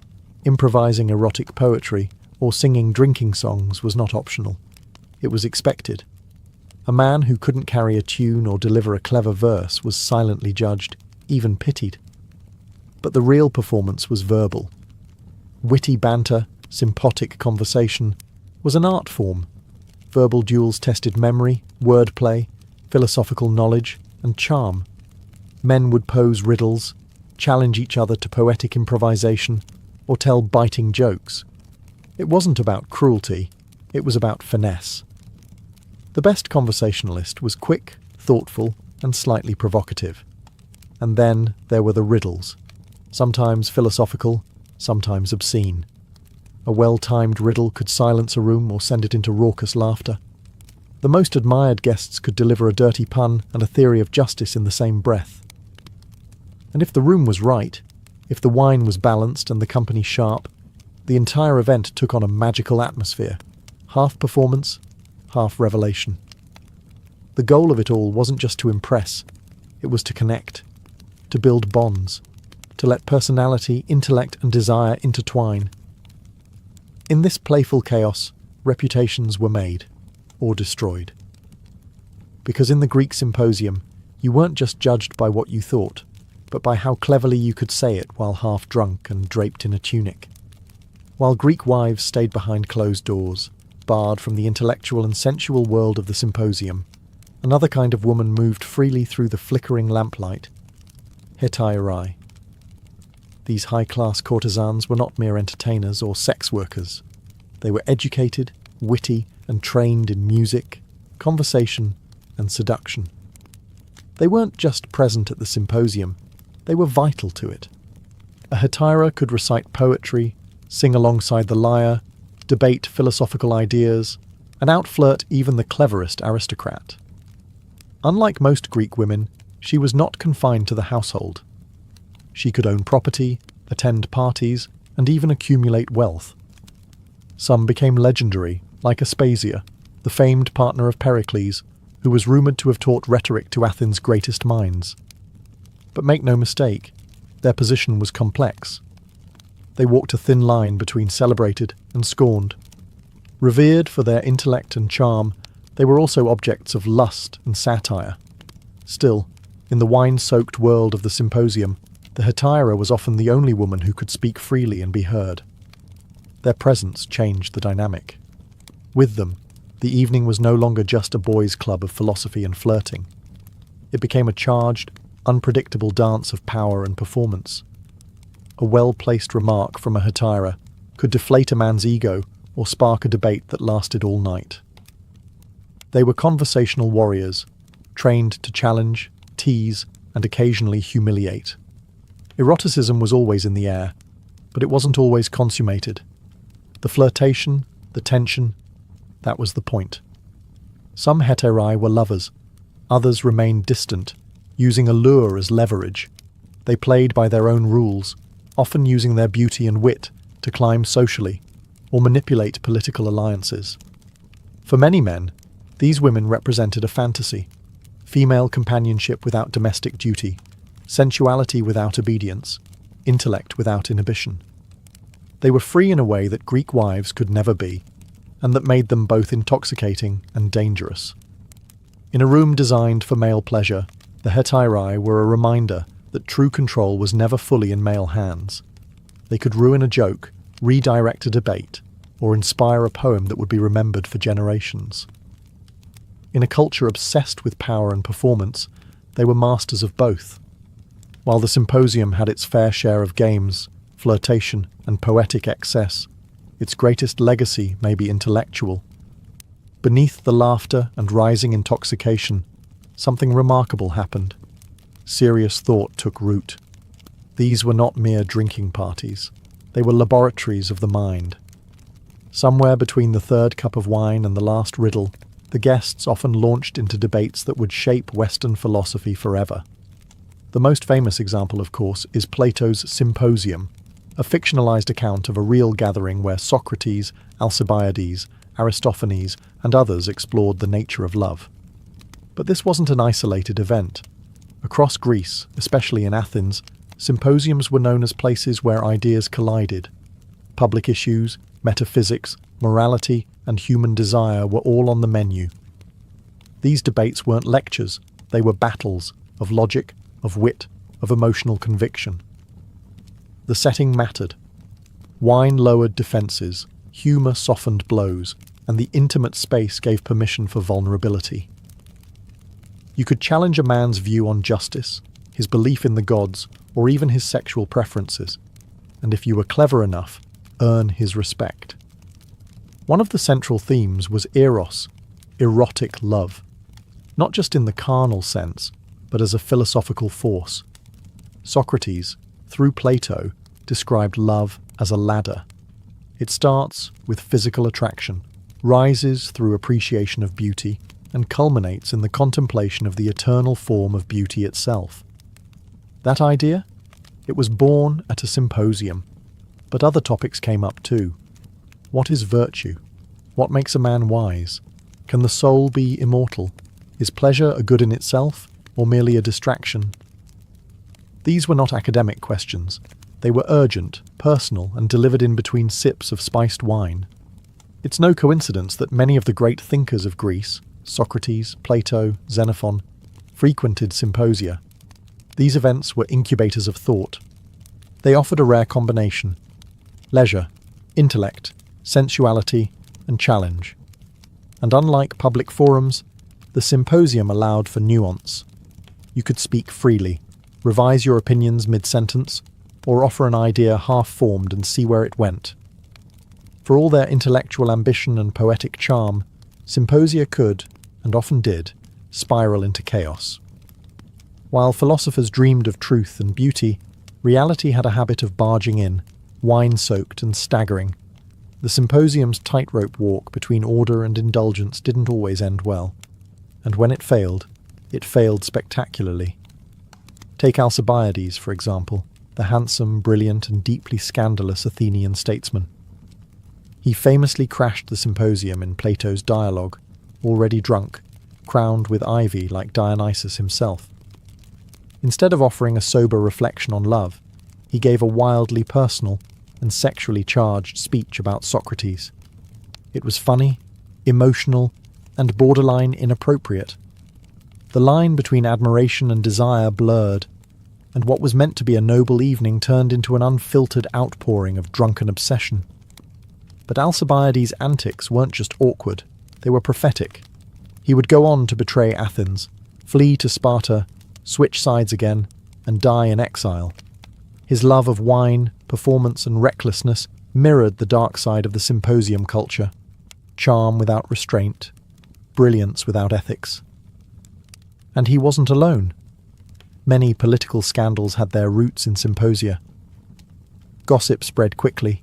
improvising erotic poetry, or singing drinking songs was not optional. It was expected. A man who couldn't carry a tune or deliver a clever verse was silently judged, even pitied. But the real performance was verbal. Witty banter, sympathetic conversation, was an art form. Verbal duels tested memory, wordplay, philosophical knowledge, and charm. Men would pose riddles, challenge each other to poetic improvisation, or tell biting jokes. It wasn't about cruelty, it was about finesse. The best conversationalist was quick, thoughtful, and slightly provocative. And then there were the riddles, sometimes philosophical, sometimes obscene. A well-timed riddle could silence a room or send it into raucous laughter. The most admired guests could deliver a dirty pun and a theory of justice in the same breath. And if the room was right, if the wine was balanced and the company sharp, the entire event took on a magical atmosphere, half performance, half revelation. The goal of it all wasn't just to impress, it was to connect, to build bonds, to let personality, intellect, and desire intertwine. In this playful chaos, reputations were made, or destroyed. Because in the Greek symposium, you weren't just judged by what you thought, but by how cleverly you could say it while half drunk and draped in a tunic. While Greek wives stayed behind closed doors, barred from the intellectual and sensual world of the symposium, another kind of woman moved freely through the flickering lamplight. Hetairai. These high-class courtesans were not mere entertainers or sex workers. They were educated, witty, and trained in music, conversation, and seduction. They weren't just present at the symposium, they were vital to it. A hetaira could recite poetry, sing alongside the lyre, debate philosophical ideas, and outflirt even the cleverest aristocrat. Unlike most Greek women, she was not confined to the household. She could own property, attend parties, and even accumulate wealth. Some became legendary, like Aspasia, the famed partner of Pericles, who was rumoured to have taught rhetoric to Athens' greatest minds. But make no mistake, their position was complex. They walked a thin line between celebrated and scorned. Revered for their intellect and charm, They were also objects of lust and satire. Still, in the wine-soaked world of the symposium, the hetaira was often the only woman who could speak freely and be heard. Their presence changed the dynamic. With them, the evening was no longer just a boys' club of philosophy and flirting. It became a charged, unpredictable dance of power and performance. A well-placed remark from a hetaira could deflate a man's ego or spark a debate that lasted all night. They were conversational warriors, trained to challenge, tease, and occasionally humiliate. Eroticism was always in the air, but it wasn't always consummated. The flirtation, the tension, that was the point. Some heterae were lovers, others remained distant, using allure as leverage. They played by their own rules, often using their beauty and wit to climb socially or manipulate political alliances. For many men, these women represented a fantasy: female companionship without domestic duty, sensuality without obedience, intellect without inhibition. They were free in a way that Greek wives could never be, and that made them both intoxicating and dangerous. In a room designed for male pleasure, the heterae were a reminder that true control was never fully in male hands. They could ruin a joke, redirect a debate, or inspire a poem that would be remembered for generations. In a culture obsessed with power and performance, they were masters of both. While the symposium had its fair share of games, flirtation, and poetic excess, its greatest legacy may be intellectual. Beneath the laughter and rising intoxication, something remarkable happened. Serious thought took root. These were not mere drinking parties. They were laboratories of the mind. Somewhere between the third cup of wine and the last riddle, the guests often launched into debates that would shape Western philosophy forever. The most famous example, of course, is Plato's Symposium, a fictionalized account of a real gathering where Socrates, Alcibiades, Aristophanes, and others explored the nature of love. But this wasn't an isolated event. Across Greece, especially in Athens, symposiums were known as places where ideas collided. Public issues, metaphysics, morality, and human desire were all on the menu. These debates weren't lectures, they were battles of logic, of wit, of emotional conviction. The setting mattered. Wine lowered defences, humour softened blows, and the intimate space gave permission for vulnerability. You could challenge a man's view on justice, his belief in the gods, or even his sexual preferences, and if you were clever enough, earn his respect. One of the central themes was eros, erotic love, not just in the carnal sense, but as a philosophical force. Socrates, through Plato, described love as a ladder. It starts with physical attraction, rises through appreciation of beauty, and culminates in the contemplation of the eternal form of beauty itself. That idea? It was born at a symposium, but other topics came up too. What is virtue? What makes a man wise? Can the soul be immortal? Is pleasure a good in itself, or merely a distraction? These were not academic questions. They were urgent, personal, and delivered in between sips of spiced wine. It's no coincidence that many of the great thinkers of Greece, Socrates, Plato, Xenophon, frequented symposia. These events were incubators of thought. They offered a rare combination: leisure, intellect, sensuality, and challenge. And unlike public forums, the symposium allowed for nuance. You could speak freely, revise your opinions mid-sentence, or offer an idea half-formed and see where it went. For all their intellectual ambition and poetic charm, symposia could, and often did, spiral into chaos. While philosophers dreamed of truth and beauty, reality had a habit of barging in, wine-soaked and staggering. The symposium's tightrope walk between order and indulgence didn't always end well, and when it failed spectacularly. Take Alcibiades, for example, the handsome, brilliant, and deeply scandalous Athenian statesman. He famously crashed the symposium in Plato's dialogue, already drunk, crowned with ivy like Dionysus himself. Instead of offering a sober reflection on love, he gave a wildly personal and sexually charged speech about Socrates. It was funny, emotional, and borderline inappropriate. The line between admiration and desire blurred, and what was meant to be a noble evening turned into an unfiltered outpouring of drunken obsession. But Alcibiades' antics weren't just awkward, they were prophetic. He would go on to betray Athens, flee to Sparta, switch sides again, and die in exile. His love of wine, performance, and recklessness mirrored the dark side of the symposium culture. Charm without restraint, brilliance without ethics. And he wasn't alone. Many political scandals had their roots in symposia. Gossip spread quickly.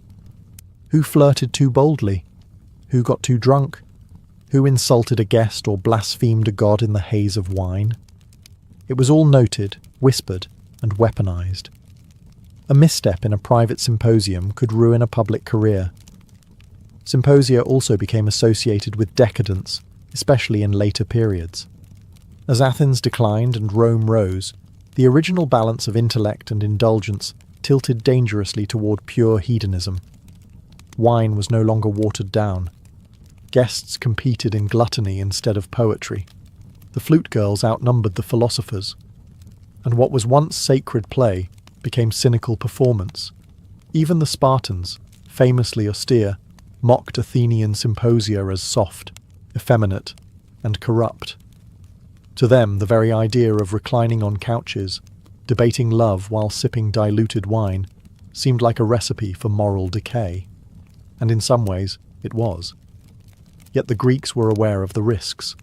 Who flirted too boldly? Who got too drunk? Who insulted a guest or blasphemed a god in the haze of wine? It was all noted, whispered, and weaponized. A misstep in a private symposium could ruin a public career. Symposia also became associated with decadence, especially in later periods. As Athens declined and Rome rose, the original balance of intellect and indulgence tilted dangerously toward pure hedonism. Wine was no longer watered down. Guests competed in gluttony instead of poetry. The flute girls outnumbered the philosophers. And what was once sacred play became cynical performance. Even the Spartans, famously austere, mocked Athenian symposia as soft, effeminate, and corrupt. To them, the very idea of reclining on couches, debating love while sipping diluted wine, seemed like a recipe for moral decay. And in some ways, it was. Yet the Greeks were aware of the risks.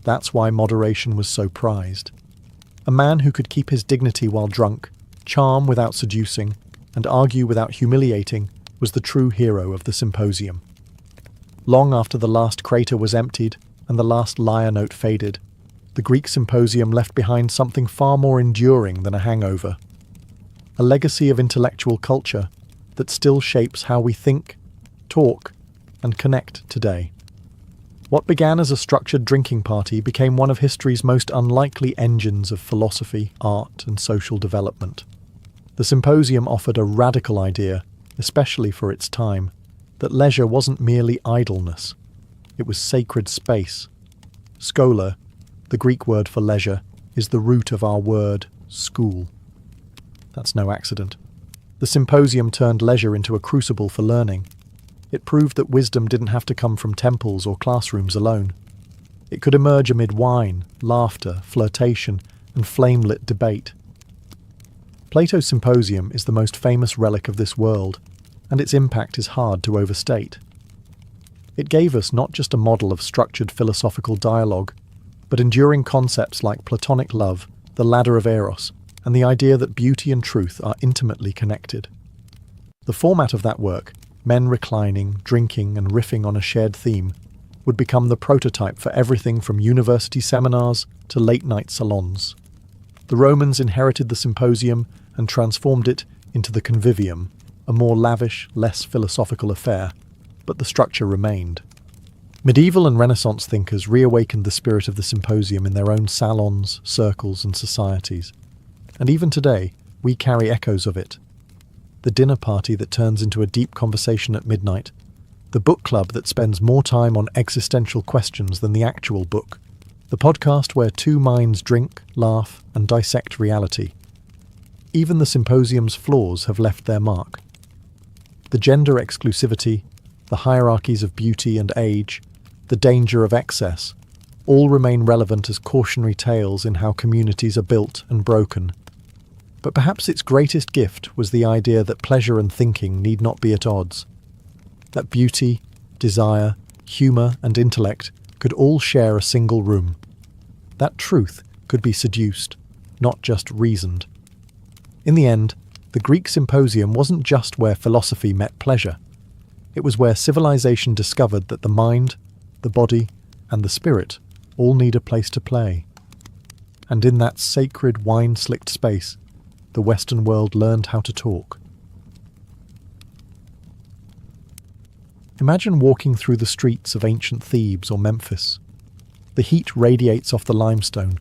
That's why moderation was so prized. A man who could keep his dignity while drunk, charm without seducing, and argue without humiliating was the true hero of the symposium. Long after the last crater was emptied and the last lyre note faded, the Greek symposium left behind something far more enduring than a hangover. A legacy of intellectual culture that still shapes how we think, talk, and connect today. What began as a structured drinking party became one of history's most unlikely engines of philosophy, art, and social development. The symposium offered a radical idea, especially for its time, that leisure wasn't merely idleness. It was sacred space. Schola, the Greek word for leisure, is the root of our word school. That's no accident. The symposium turned leisure into a crucible for learning. It proved that wisdom didn't have to come from temples or classrooms alone. It could emerge amid wine, laughter, flirtation, and flame-lit debate. Plato's symposium is the most famous relic of this world, and its impact is hard to overstate. It gave us not just a model of structured philosophical dialogue, but enduring concepts like Platonic love, the ladder of Eros, and the idea that beauty and truth are intimately connected. The format of that work, men reclining, drinking, and riffing on a shared theme, would become the prototype for everything from university seminars to late-night salons. The Romans inherited the symposium and transformed it into the convivium, a more lavish, less philosophical affair, but the structure remained. Medieval and Renaissance thinkers reawakened the spirit of the symposium in their own salons, circles, and societies. And even today, we carry echoes of it. The dinner party that turns into a deep conversation at midnight, the book club that spends more time on existential questions than the actual book, the podcast where two minds drink, laugh, and dissect reality. Even the symposium's flaws have left their mark. The gender exclusivity, the hierarchies of beauty and age, the danger of excess, all remain relevant as cautionary tales in how communities are built and broken. But perhaps its greatest gift was the idea that pleasure and thinking need not be at odds. That beauty, desire, humour, and intellect could all share a single room. That truth could be seduced, not just reasoned. In the end, the Greek symposium wasn't just where philosophy met pleasure. It was where civilization discovered that the mind, the body, and the spirit all need a place to play. And in that sacred wine-slicked space, the Western world learned how to talk. Imagine walking through the streets of ancient Thebes or Memphis. The heat radiates off the limestone,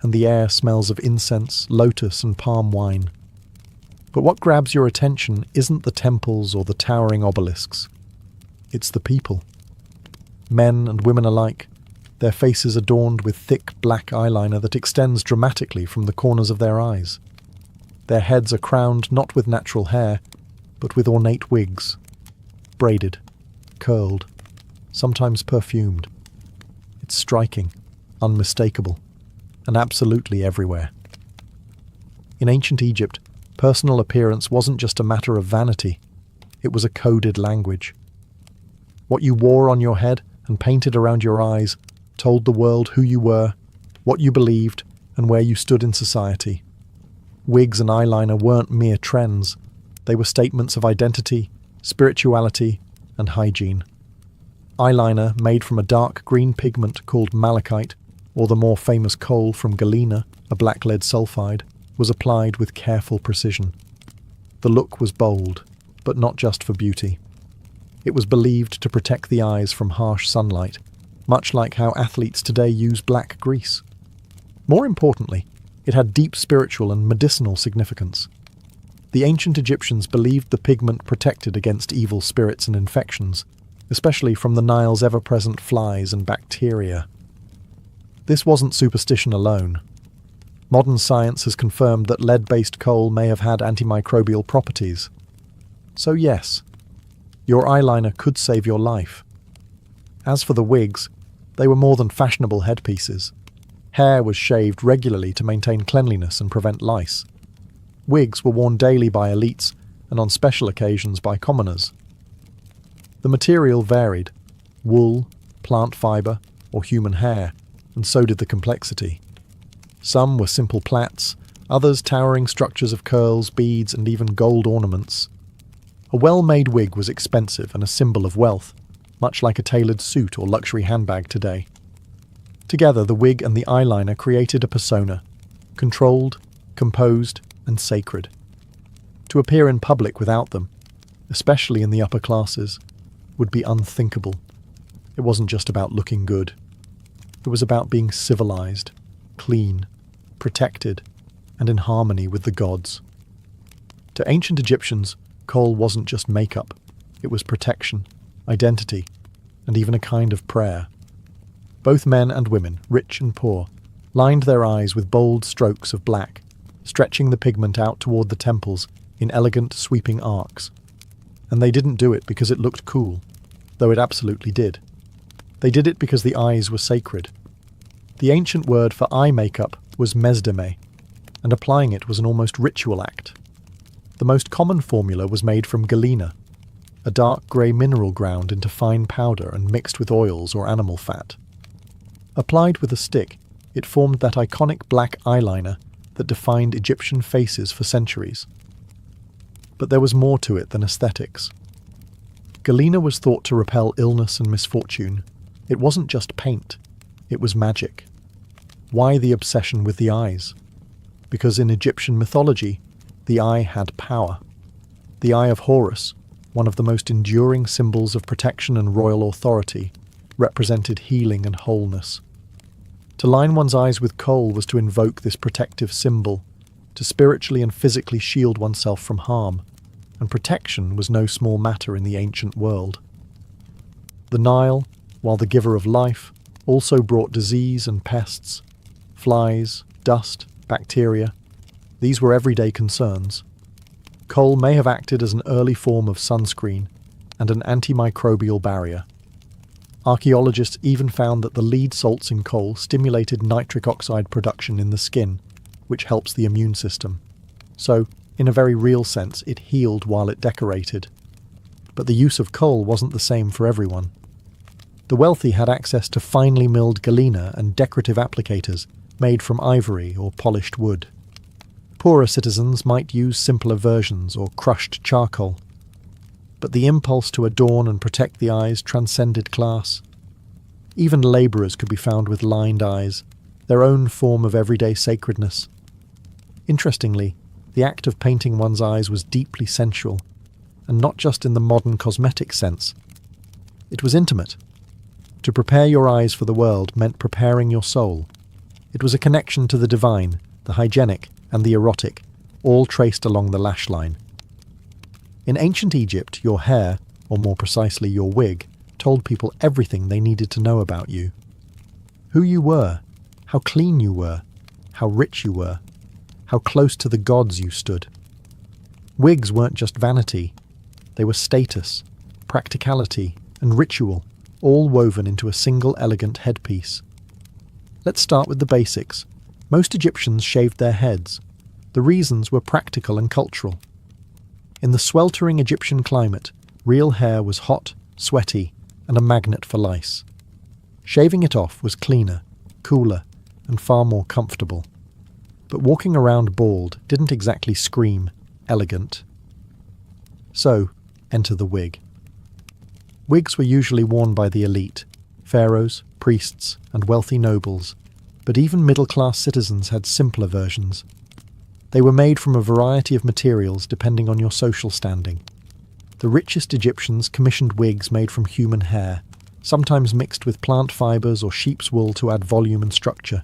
and the air smells of incense, lotus, and palm wine. But what grabs your attention isn't the temples or the towering obelisks. It's the people. Men and women alike, their faces adorned with thick black eyeliner that extends dramatically from the corners of their eyes. Their heads are crowned not with natural hair, but with ornate wigs, braided, curled, sometimes perfumed. It's striking, unmistakable, and absolutely everywhere. In ancient Egypt, personal appearance wasn't just a matter of vanity, it was a coded language. What you wore on your head and painted around your eyes told the world who you were, what you believed, and where you stood in society. Wigs and eyeliner weren't mere trends, they were statements of identity, spirituality, and hygiene. Eyeliner, made from a dark green pigment called malachite, or the more famous coal from galena, a black lead sulfide, was applied with careful precision. The look was bold, but not just for beauty. It was believed to protect the eyes from harsh sunlight, much like how athletes today use black grease. More importantly, it had deep spiritual and medicinal significance. The ancient Egyptians believed the pigment protected against evil spirits and infections, especially from the Nile's ever-present flies and bacteria. This wasn't superstition alone. Modern science has confirmed that lead-based coal may have had antimicrobial properties. So yes, your eyeliner could save your life. As for the wigs, they were more than fashionable headpieces. Hair was shaved regularly to maintain cleanliness and prevent lice. Wigs were worn daily by elites and on special occasions by commoners. The material varied: wool, plant fibre, or human hair, and so did the complexity. Some were simple plaits, others towering structures of curls, beads, and even gold ornaments. A well-made wig was expensive and a symbol of wealth, much like a tailored suit or luxury handbag today. Together, the wig and the eyeliner created a persona, controlled, composed, and sacred. To appear in public without them, especially in the upper classes, would be unthinkable. It wasn't just about looking good. It was about being civilized, clean, protected, and in harmony with the gods. To ancient Egyptians, kohl wasn't just makeup. It was protection, identity, and even a kind of prayer. Both men and women, rich and poor, lined their eyes with bold strokes of black, stretching the pigment out toward the temples in elegant, sweeping arcs. And they didn't do it because it looked cool, though it absolutely did. They did it because the eyes were sacred. The ancient word for eye makeup was mesdeme, and applying it was an almost ritual act. The most common formula was made from galena, a dark grey mineral ground into fine powder and mixed with oils or animal fat. Applied with a stick, it formed that iconic black eyeliner that defined Egyptian faces for centuries. But there was more to it than aesthetics. Galena was thought to repel illness and misfortune. It wasn't just paint, it was magic. Why the obsession with the eyes? Because in Egyptian mythology, the eye had power. The eye of Horus, one of the most enduring symbols of protection and royal authority, represented healing and wholeness. To line one's eyes with kohl was to invoke this protective symbol, to spiritually and physically shield oneself from harm, and protection was no small matter in the ancient world. The Nile, while the giver of life, also brought disease and pests, flies, dust, bacteria. These were everyday concerns. Kohl may have acted as an early form of sunscreen and an antimicrobial barrier. Archaeologists even found that the lead salts in kohl stimulated nitric oxide production in the skin, which helps the immune system. So, in a very real sense, it healed while it decorated. But the use of kohl wasn't the same for everyone. The wealthy had access to finely milled galena and decorative applicators made from ivory or polished wood. Poorer citizens might use simpler versions or crushed charcoal. But the impulse to adorn and protect the eyes transcended class. Even labourers could be found with lined eyes, their own form of everyday sacredness. Interestingly, the act of painting one's eyes was deeply sensual, and not just in the modern cosmetic sense. It was intimate. To prepare your eyes for the world meant preparing your soul. It was a connection to the divine, the hygienic, and the erotic, all traced along the lash line. In ancient Egypt, your hair, or more precisely your wig, told people everything they needed to know about you. who you were, how clean you were, how rich you were, how close to the gods you stood. Wigs weren't just vanity, they were status, practicality, and ritual, all woven into a single elegant headpiece. Let's start with the basics. Most Egyptians shaved their heads. The reasons were practical and cultural. In the sweltering Egyptian climate, real hair was hot, sweaty, and a magnet for lice. Shaving it off was cleaner, cooler, and far more comfortable. But walking around bald didn't exactly scream elegant. So, enter the wig. Wigs were usually worn by the elite, pharaohs, priests, and wealthy nobles, but even middle-class citizens had simpler versions. They were made from a variety of materials depending on your social standing. The richest Egyptians commissioned wigs made from human hair, sometimes mixed with plant fibres or sheep's wool to add volume and structure.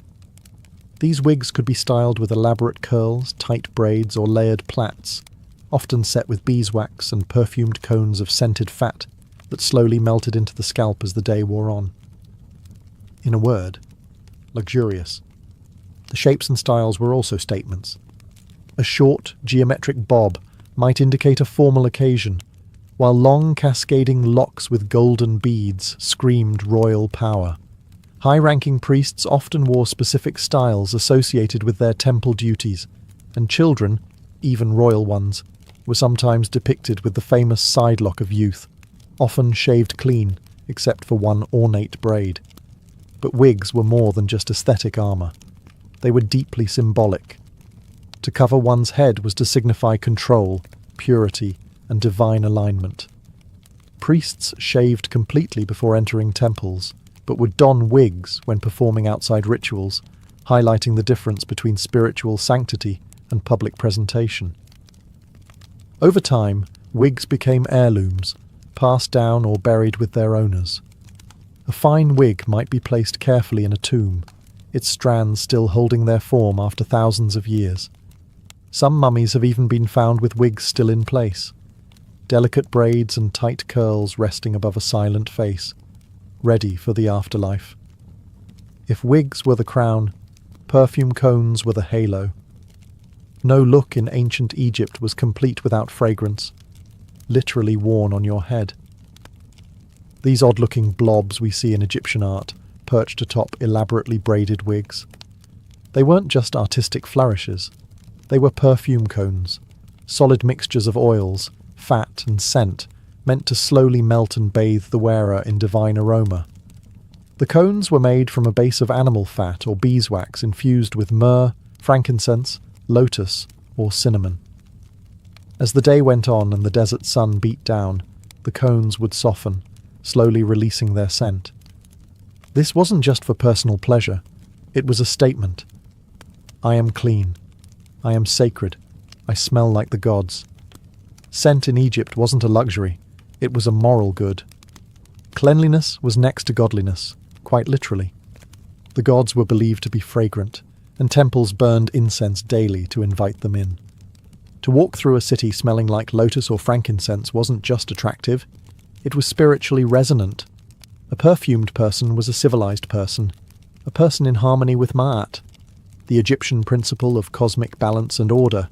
These wigs could be styled with elaborate curls, tight braids, or layered plaits, often set with beeswax and perfumed cones of scented fat that slowly melted into the scalp as the day wore on. In a word, luxurious. The shapes and styles were also statements. A short, geometric bob might indicate a formal occasion, while long cascading locks with golden beads screamed royal power. High-ranking priests often wore specific styles associated with their temple duties, and children, even royal ones, were sometimes depicted with the famous side lock of youth, often shaved clean, except for one ornate braid. But wigs were more than just aesthetic armour. They were deeply symbolic. To cover one's head was to signify control, purity, and divine alignment. Priests shaved completely before entering temples, but would don wigs when performing outside rituals, highlighting the difference between spiritual sanctity and public presentation. Over time, wigs became heirlooms, passed down or buried with their owners. A fine wig might be placed carefully in a tomb, its strands still holding their form after thousands of years. Some mummies have even been found with wigs still in place, delicate braids and tight curls resting above a silent face, ready for the afterlife. If wigs were the crown, perfume cones were the halo. No look in ancient Egypt was complete without fragrance, literally worn on your head. These odd-looking blobs we see in Egyptian art, perched atop elaborately braided wigs. They weren't just artistic flourishes. They were perfume cones, solid mixtures of oils, fat and scent, meant to slowly melt and bathe the wearer in divine aroma. The cones were made from a base of animal fat or beeswax infused with myrrh, frankincense, lotus, or cinnamon. As the day went on and the desert sun beat down, the cones would soften, slowly releasing their scent. This wasn't just for personal pleasure, it was a statement. I am clean. I am sacred. I smell like the gods. Scent in Egypt wasn't a luxury, it was a moral good. Cleanliness was next to godliness, quite literally. The gods were believed to be fragrant, and temples burned incense daily to invite them in. To walk through a city smelling like lotus or frankincense wasn't just attractive, it was spiritually resonant. A perfumed person was a civilized person, a person in harmony with Ma'at, the Egyptian principle of cosmic balance and order.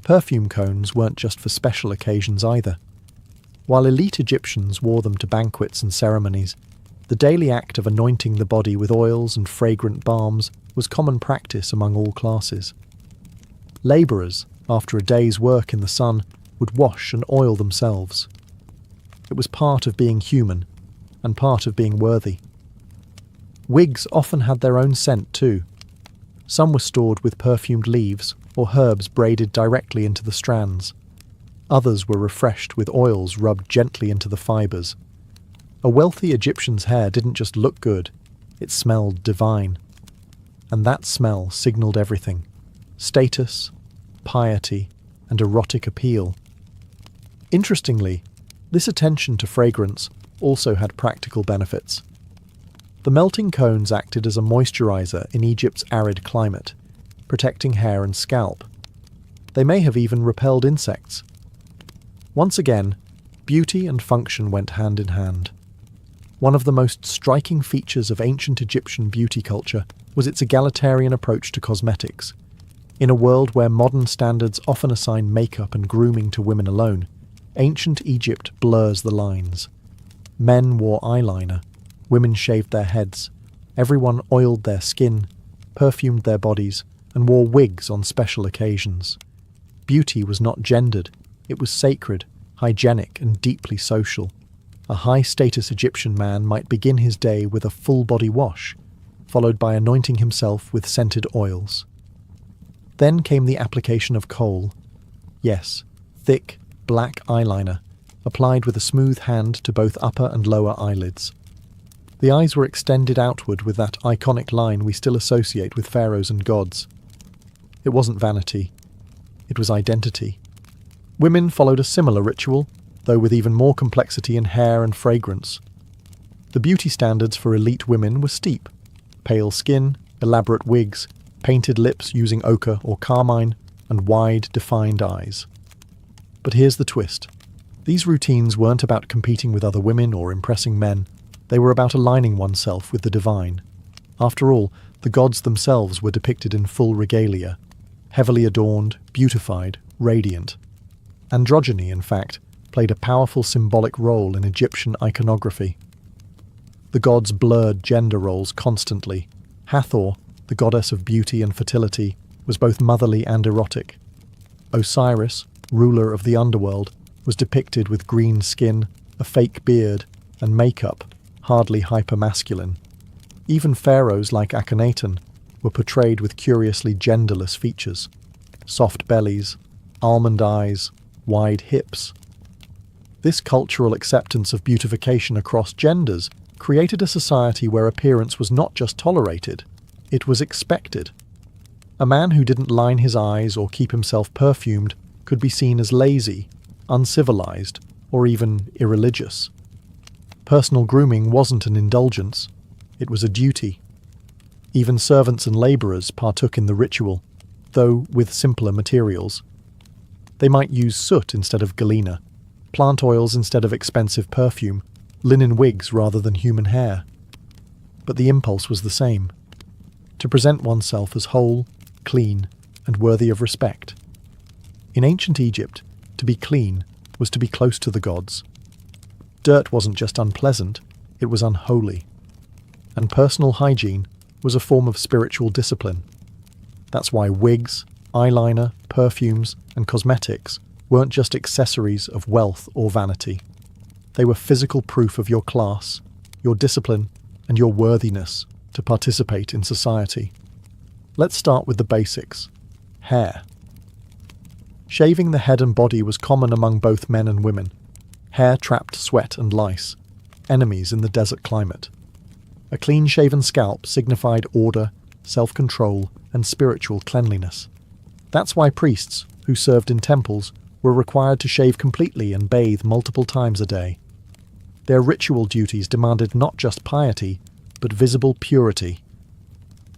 Perfume cones weren't just for special occasions either. While elite Egyptians wore them to banquets and ceremonies, the daily act of anointing the body with oils and fragrant balms was common practice among all classes. Labourers, after a day's work in the sun, would wash and oil themselves. It was part of being human, and part of being worthy. Wigs often had their own scent too. Some were stored with perfumed leaves or herbs braided directly into the strands. Others were refreshed with oils rubbed gently into the fibres. A wealthy Egyptian's hair didn't just look good, it smelled divine. And that smell signalled everything: status, piety, and erotic appeal. Interestingly, this attention to fragrance also had practical benefits. The melting cones acted as a moisturizer in Egypt's arid climate, protecting hair and scalp. They may have even repelled insects. Once again, beauty and function went hand in hand. One of the most striking features of ancient Egyptian beauty culture was its egalitarian approach to cosmetics. In a world where modern standards often assign makeup and grooming to women alone, ancient Egypt blurs the lines. Men wore eyeliner, women shaved their heads, everyone oiled their skin, perfumed their bodies, and wore wigs on special occasions. Beauty was not gendered, it was sacred, hygienic, and deeply social. A high-status Egyptian man might begin his day with a full-body wash, followed by anointing himself with scented oils. Then came the application of kohl. Yes, thick, black eyeliner, applied with a smooth hand to both upper and lower eyelids. The eyes were extended outward with that iconic line we still associate with pharaohs and gods. It wasn't vanity. It was identity. Women followed a similar ritual, though with even more complexity in hair and fragrance. The beauty standards for elite women were steep. Pale skin, elaborate wigs, painted lips using ochre or carmine, and wide, defined eyes. But here's the twist. These routines weren't about competing with other women or impressing men. They were about aligning oneself with the divine. After all, the gods themselves were depicted in full regalia, heavily adorned, beautified, radiant. Androgyny, in fact, played a powerful symbolic role in Egyptian iconography. The gods blurred gender roles constantly. Hathor, the goddess of beauty and fertility, was both motherly and erotic. Osiris, ruler of the underworld, was depicted with green skin, a fake beard, and makeup, hardly hypermasculine. Even pharaohs like Akhenaten were portrayed with curiously genderless features. Soft bellies, almond eyes, wide hips. This cultural acceptance of beautification across genders created a society where appearance was not just tolerated, it was expected. A man who didn't line his eyes or keep himself perfumed could be seen as lazy, uncivilized, or even irreligious. Personal grooming wasn't an indulgence, it was a duty. Even servants and labourers partook in the ritual, though with simpler materials. They might use soot instead of galena, plant oils instead of expensive perfume, linen wigs rather than human hair. But the impulse was the same: to present oneself as whole, clean, and worthy of respect. In ancient Egypt, to be clean was to be close to the gods. Dirt wasn't just unpleasant, it was unholy. And personal hygiene was a form of spiritual discipline. That's why wigs, eyeliner, perfumes, and cosmetics weren't just accessories of wealth or vanity. They were physical proof of your class, your discipline, and your worthiness to participate in society. Let's start with the basics. Hair. Shaving the head and body was common among both men and women. Hair trapped sweat and lice, enemies in the desert climate. A clean-shaven scalp signified order, self-control, and spiritual cleanliness. That's why priests, who served in temples, were required to shave completely and bathe multiple times a day. Their ritual duties demanded not just piety, but visible purity.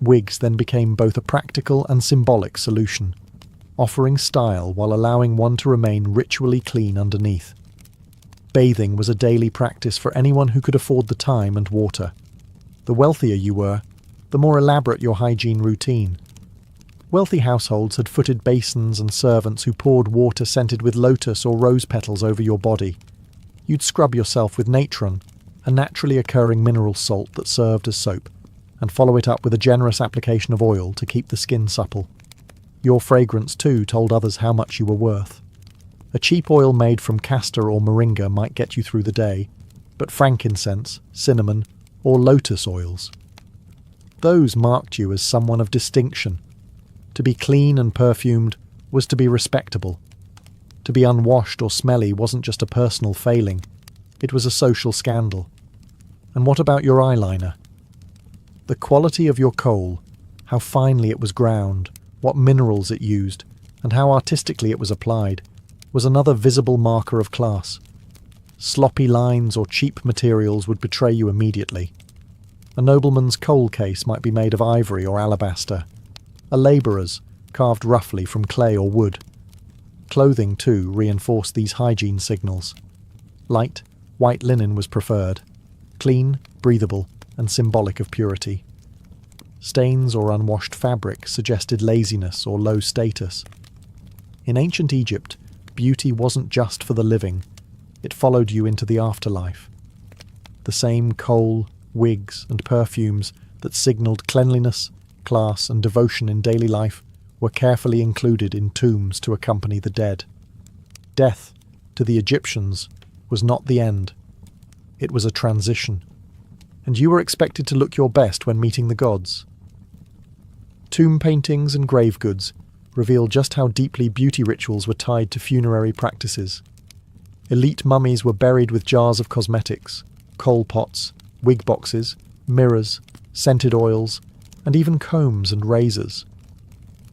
Wigs then became both a practical and symbolic solution, offering style while allowing one to remain ritually clean underneath. Bathing was a daily practice for anyone who could afford the time and water. The wealthier you were, the more elaborate your hygiene routine. Wealthy households had footed basins and servants who poured water scented with lotus or rose petals over your body. You'd scrub yourself with natron, a naturally occurring mineral salt that served as soap, and follow it up with a generous application of oil to keep the skin supple. Your fragrance, too, told others how much you were worth. A cheap oil made from castor or moringa might get you through the day, but frankincense, cinnamon, or lotus oils, those marked you as someone of distinction. To be clean and perfumed was to be respectable. To be unwashed or smelly wasn't just a personal failing, it was a social scandal. And what about your eyeliner? The quality of your kohl, how finely it was ground, what minerals it used, and how artistically it was applied, was another visible marker of class. Sloppy lines or cheap materials would betray you immediately. A nobleman's kohl case might be made of ivory or alabaster. A labourer's, carved roughly from clay or wood. Clothing, too, reinforced these hygiene signals. Light, white linen was preferred. clean, breathable, and symbolic of purity. Stains or unwashed fabric suggested laziness or low status. In ancient Egypt, beauty wasn't just for the living, it followed you into the afterlife. The same kohl, wigs, and perfumes that signalled cleanliness, class, and devotion in daily life were carefully included in tombs to accompany the dead. Death, to the Egyptians, was not the end. It was a transition, and you were expected to look your best when meeting the gods. Tomb paintings and grave goods reveal just how deeply beauty rituals were tied to funerary practices. Elite mummies were buried with jars of cosmetics, coal pots, wig boxes, mirrors, scented oils, and even combs and razors.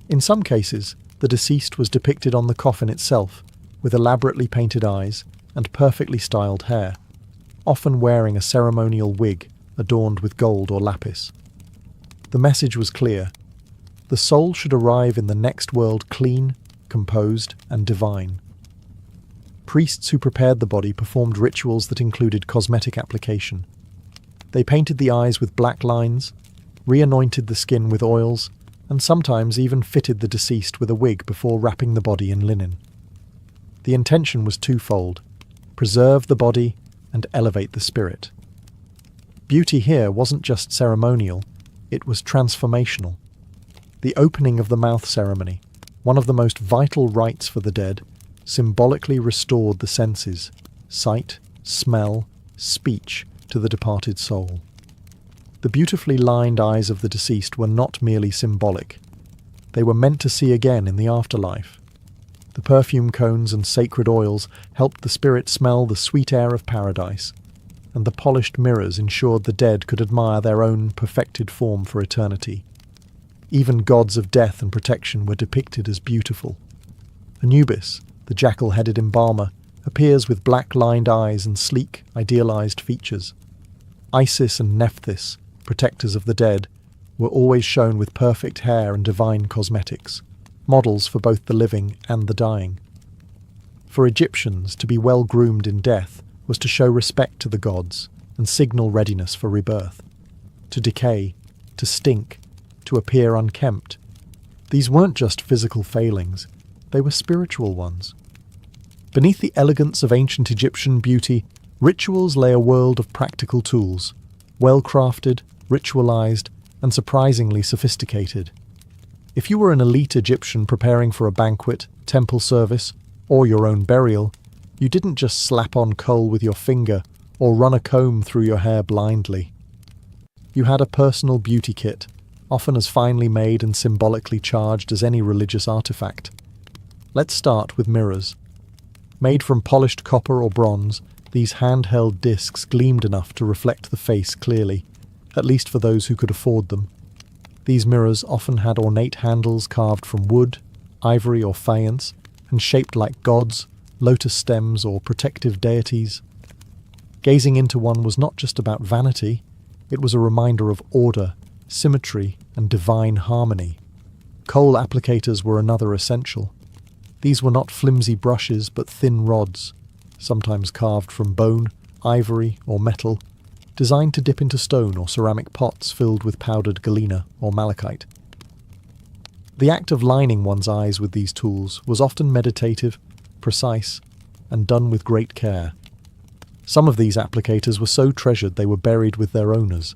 In some cases, the deceased was depicted on the coffin itself, with elaborately painted eyes and perfectly styled hair, often wearing a ceremonial wig adorned with gold or lapis. The message was clear. The soul should arrive in the next world clean, composed, and divine. Priests who prepared the body performed rituals that included cosmetic application. They painted the eyes with black lines, re-anointed the skin with oils, and sometimes even fitted the deceased with a wig before wrapping the body in linen. The intention was twofold: preserve the body and elevate the spirit. Beauty here wasn't just ceremonial, it was transformational. The opening of the mouth ceremony, one of the most vital rites for the dead, symbolically restored the senses, sight, smell, speech, to the departed soul. The beautifully lined eyes of the deceased were not merely symbolic. They were meant to see again in the afterlife. The perfume cones and sacred oils helped the spirit smell the sweet air of paradise, and the polished mirrors ensured the dead could admire their own perfected form for eternity. Even gods of death and protection were depicted as beautiful. Anubis, the jackal-headed embalmer, appears with black-lined eyes and sleek, idealized features. Isis and Nephthys, protectors of the dead, were always shown with perfect hair and divine cosmetics, models for both the living and the dying. For Egyptians, to be well-groomed in death was to show respect to the gods and signal readiness for rebirth. To decay, to stink, to appear unkempt. These weren't just physical failings, they were spiritual ones. Beneath the elegance of ancient Egyptian beauty, rituals lay a world of practical tools, well-crafted, ritualized, and surprisingly sophisticated. If you were an elite Egyptian preparing for a banquet, temple service, or your own burial, you didn't just slap on coal with your finger or run a comb through your hair blindly. You had a personal beauty kit, often as finely made and symbolically charged as any religious artifact. Let's start with mirrors. Made from polished copper or bronze, these handheld discs gleamed enough to reflect the face clearly, at least for those who could afford them. These mirrors often had ornate handles carved from wood, ivory, or faience, and shaped like gods, lotus stems, or protective deities. Gazing into one was not just about vanity, it was a reminder of order, symmetry, and divine harmony. Kohl applicators were another essential. These were not flimsy brushes but thin rods, sometimes carved from bone, ivory, or metal, designed to dip into stone or ceramic pots filled with powdered galena or malachite. The act of lining one's eyes with these tools was often meditative, precise, and done with great care. Some of these applicators were so treasured they were buried with their owners.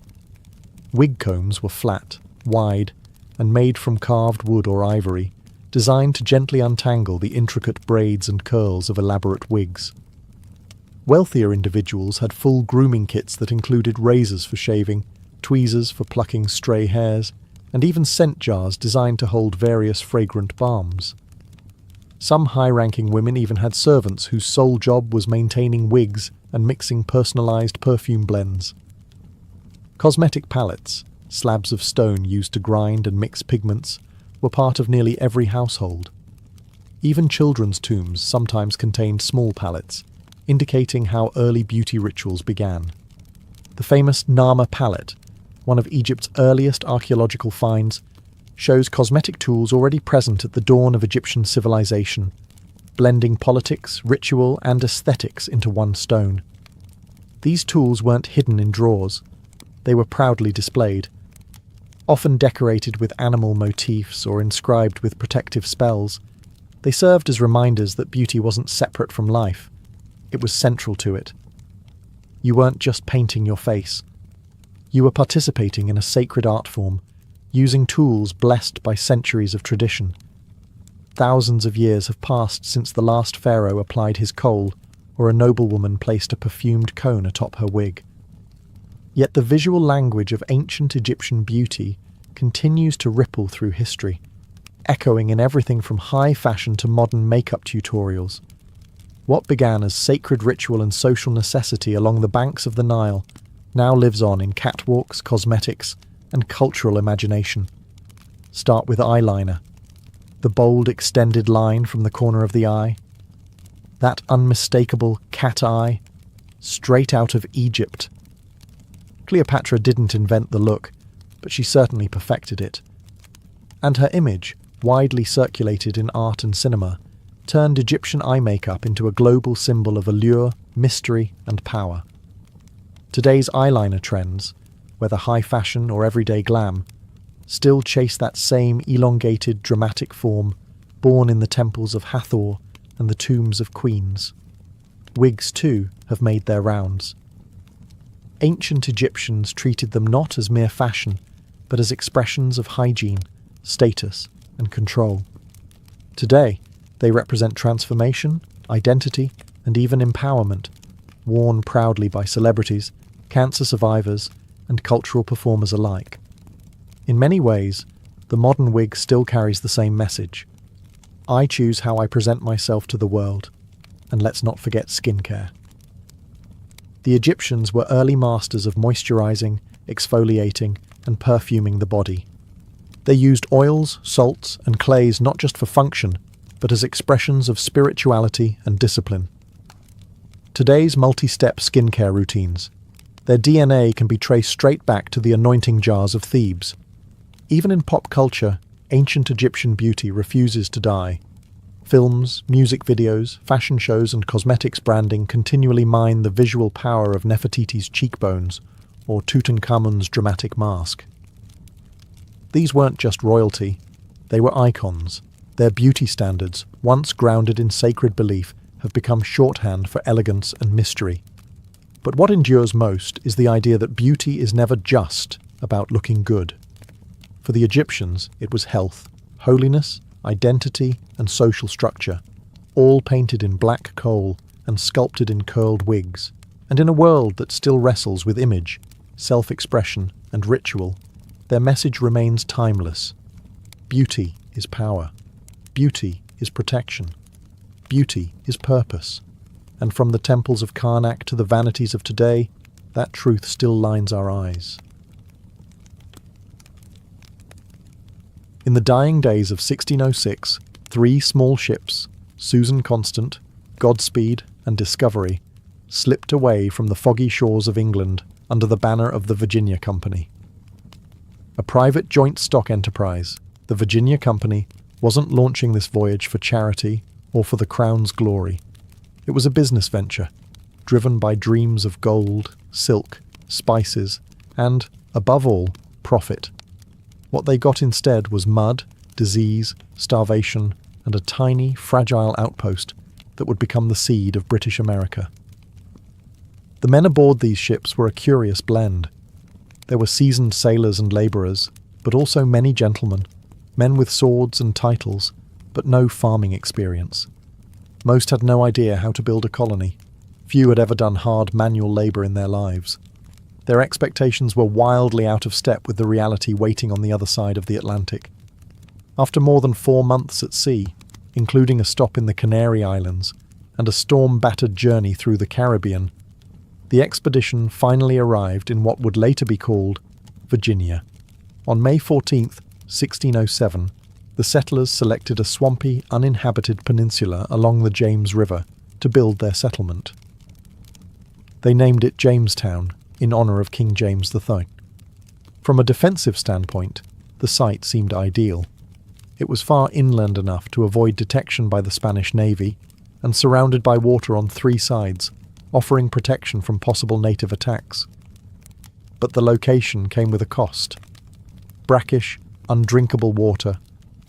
Wig combs were flat, wide, and made from carved wood or ivory, designed to gently untangle the intricate braids and curls of elaborate wigs. Wealthier individuals had full grooming kits that included razors for shaving, tweezers for plucking stray hairs, and even scent jars designed to hold various fragrant balms. Some high-ranking women even had servants whose sole job was maintaining wigs and mixing personalized perfume blends. Cosmetic palettes, slabs of stone used to grind and mix pigments, were part of nearly every household. Even children's tombs sometimes contained small palettes, indicating how early beauty rituals began. The famous Nama palette, one of Egypt's earliest archaeological finds, shows cosmetic tools already present at the dawn of Egyptian civilization, blending politics, ritual, and aesthetics into one stone. These tools weren't hidden in drawers. They were proudly displayed, often decorated with animal motifs or inscribed with protective spells. They served as reminders that beauty wasn't separate from life. It was central to it. You weren't just painting your face. You were participating in a sacred art form, using tools blessed by centuries of tradition. Thousands of years have passed since the last pharaoh applied his kohl, or a noblewoman placed a perfumed cone atop her wig. Yet the visual language of ancient Egyptian beauty continues to ripple through history, echoing in everything from high fashion to modern makeup tutorials. What began as sacred ritual and social necessity along the banks of the Nile now lives on in catwalks, cosmetics, and cultural imagination. Start with eyeliner. The bold extended line from the corner of the eye. That unmistakable cat eye, straight out of Egypt. Cleopatra didn't invent the look, but she certainly perfected it. And her image, widely circulated in art and cinema, turned Egyptian eye makeup into a global symbol of allure, mystery, and power. Today's eyeliner trends, whether high fashion or everyday glam, still chase that same elongated, dramatic form born in the temples of Hathor and the tombs of queens. Wigs, too, have made their rounds. Ancient Egyptians treated them not as mere fashion, but as expressions of hygiene, status, and control. Today, they represent transformation, identity, and even empowerment, worn proudly by celebrities, cancer survivors, and cultural performers alike. In many ways, the modern wig still carries the same message. I choose how I present myself to the world, and let's not forget skincare. The Egyptians were early masters of moisturizing, exfoliating, and perfuming the body. They used oils, salts, and clays not just for function, but as expressions of spirituality and discipline. Today's multi-step skincare routines, their DNA can be traced straight back to the anointing jars of Thebes. Even in pop culture, ancient Egyptian beauty refuses to die. Films, music videos, fashion shows, and cosmetics branding continually mine the visual power of Nefertiti's cheekbones or Tutankhamun's dramatic mask. These weren't just royalty, they were icons. Their beauty standards, once grounded in sacred belief, have become shorthand for elegance and mystery. But what endures most is the idea that beauty is never just about looking good. For the Egyptians, it was health, holiness, identity, and social structure, all painted in black coal and sculpted in curled wigs. And in a world that still wrestles with image, self-expression, and ritual, their message remains timeless. Beauty is power. Beauty is protection. Beauty is purpose. And from the temples of Karnak to the vanities of today, that truth still lines our eyes. In the dying days of 1606, 3 small ships, Susan Constant, Godspeed, and Discovery, slipped away from the foggy shores of England under the banner of the Virginia Company. A private joint stock enterprise, the Virginia Company wasn't launching this voyage for charity or for the crown's glory. It was a business venture, driven by dreams of gold, silk, spices, and, above all, profit. What they got instead was mud, disease, starvation, and a tiny, fragile outpost that would become the seed of British America. The men aboard these ships were a curious blend. There were seasoned sailors and labourers, but also many gentlemen, men with swords and titles, but no farming experience. Most had no idea how to build a colony. Few had ever done hard manual labour in their lives. Their expectations were wildly out of step with the reality waiting on the other side of the Atlantic. After more than 4 months at sea, including a stop in the Canary Islands and a storm-battered journey through the Caribbean, the expedition finally arrived in what would later be called Virginia. On May 14th, 1607, the settlers selected a swampy, uninhabited peninsula along the James River to build their settlement. They named it Jamestown, in honour of King James III. From a defensive standpoint, the site seemed ideal. It was far inland enough to avoid detection by the Spanish Navy, and surrounded by water on 3 sides, offering protection from possible native attacks. But the location came with a cost. Brackish, undrinkable water,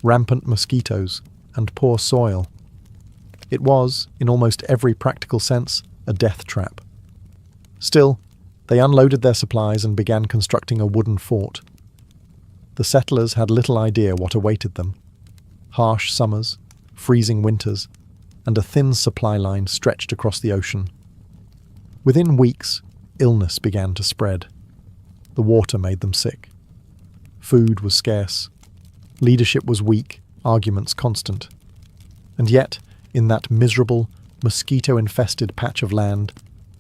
rampant mosquitoes, and poor soil. It was, in almost every practical sense, a death trap. Still, they unloaded their supplies and began constructing a wooden fort. The settlers had little idea what awaited them. Harsh summers, freezing winters, and a thin supply line stretched across the ocean. Within weeks, illness began to spread. The water made them sick. Food was scarce. Leadership was weak, arguments constant. And yet, in that miserable, mosquito-infested patch of land,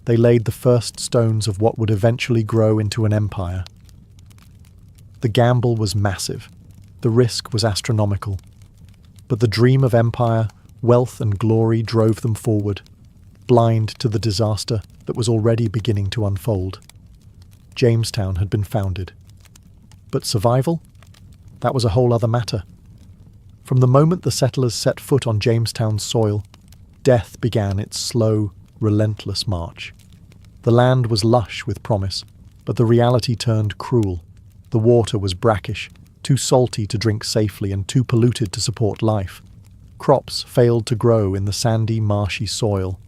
they laid the first stones of what would eventually grow into an empire. The gamble was massive. The risk was astronomical. But the dream of empire, wealth and glory drove them forward, blind to the disaster that was already beginning to unfold. Jamestown had been founded. But survival? That was a whole other matter. From the moment the settlers set foot on Jamestown's soil, death began its slow, relentless march. The land was lush with promise, but the reality turned cruel. The water was brackish, too salty to drink safely and too polluted to support life. Crops failed to grow in the sandy, marshy soil,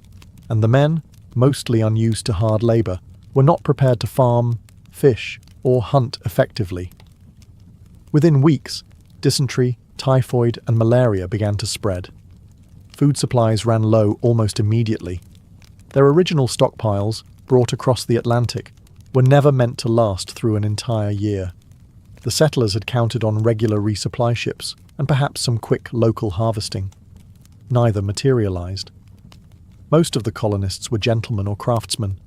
and the men, mostly unused to hard labour, were not prepared to farm, fish, or hunt effectively. Within weeks, dysentery, typhoid, and malaria began to spread. Food supplies ran low almost immediately. Their original stockpiles, brought across the Atlantic, were never meant to last through an entire year. The settlers had counted on regular resupply ships and perhaps some quick local harvesting. Neither materialized. Most of the colonists were gentlemen or craftsmen,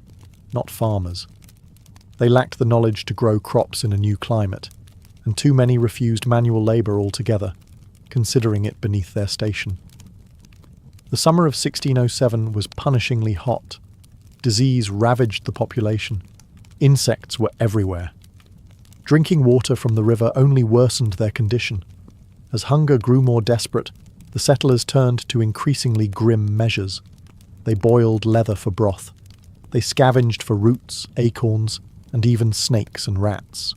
not farmers. They lacked the knowledge to grow crops in a new climate, and too many refused manual labor altogether, considering it beneath their station. The summer of 1607 was punishingly hot. Disease ravaged the population. Insects were everywhere. Drinking water from the river only worsened their condition. As hunger grew more desperate, the settlers turned to increasingly grim measures. They boiled leather for broth. They scavenged for roots, acorns, and even snakes and rats.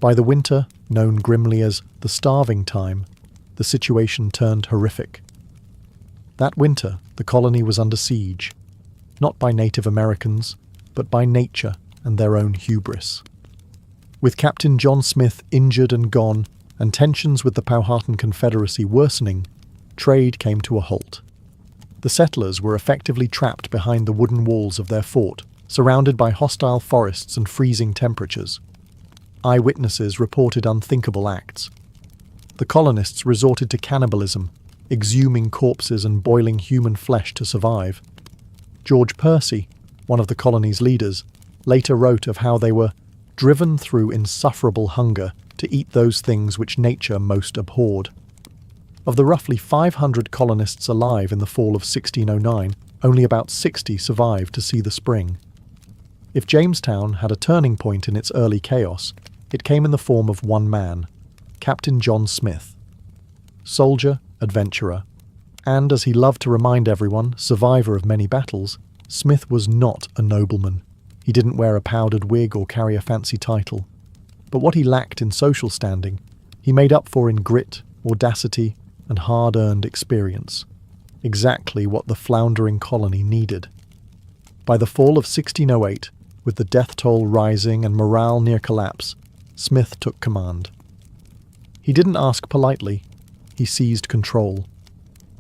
By the winter, known grimly as the starving time, the situation turned horrific. That winter, the colony was under siege, not by Native Americans, but by nature and their own hubris. With Captain John Smith injured and gone, and tensions with the Powhatan Confederacy worsening, trade came to a halt. The settlers were effectively trapped behind the wooden walls of their fort, surrounded by hostile forests and freezing temperatures. Eyewitnesses reported unthinkable acts. The colonists resorted to cannibalism, exhuming corpses and boiling human flesh to survive. George Percy, one of the colony's leaders, later wrote of how they were driven through insufferable hunger to eat those things which nature most abhorred. Of the roughly 500 colonists alive in the fall of 1609, only about 60 survived to see the spring. If Jamestown had a turning point in its early chaos, it came in the form of one man, Captain John Smith. Soldier, adventurer, and, as he loved to remind everyone, survivor of many battles, Smith was not a nobleman. He didn't wear a powdered wig or carry a fancy title. But what he lacked in social standing, he made up for in grit, audacity, and hard-earned experience. Exactly what the floundering colony needed. By the fall of 1608, with the death toll rising and morale near collapse, Smith took command. He didn't ask politely. He seized control.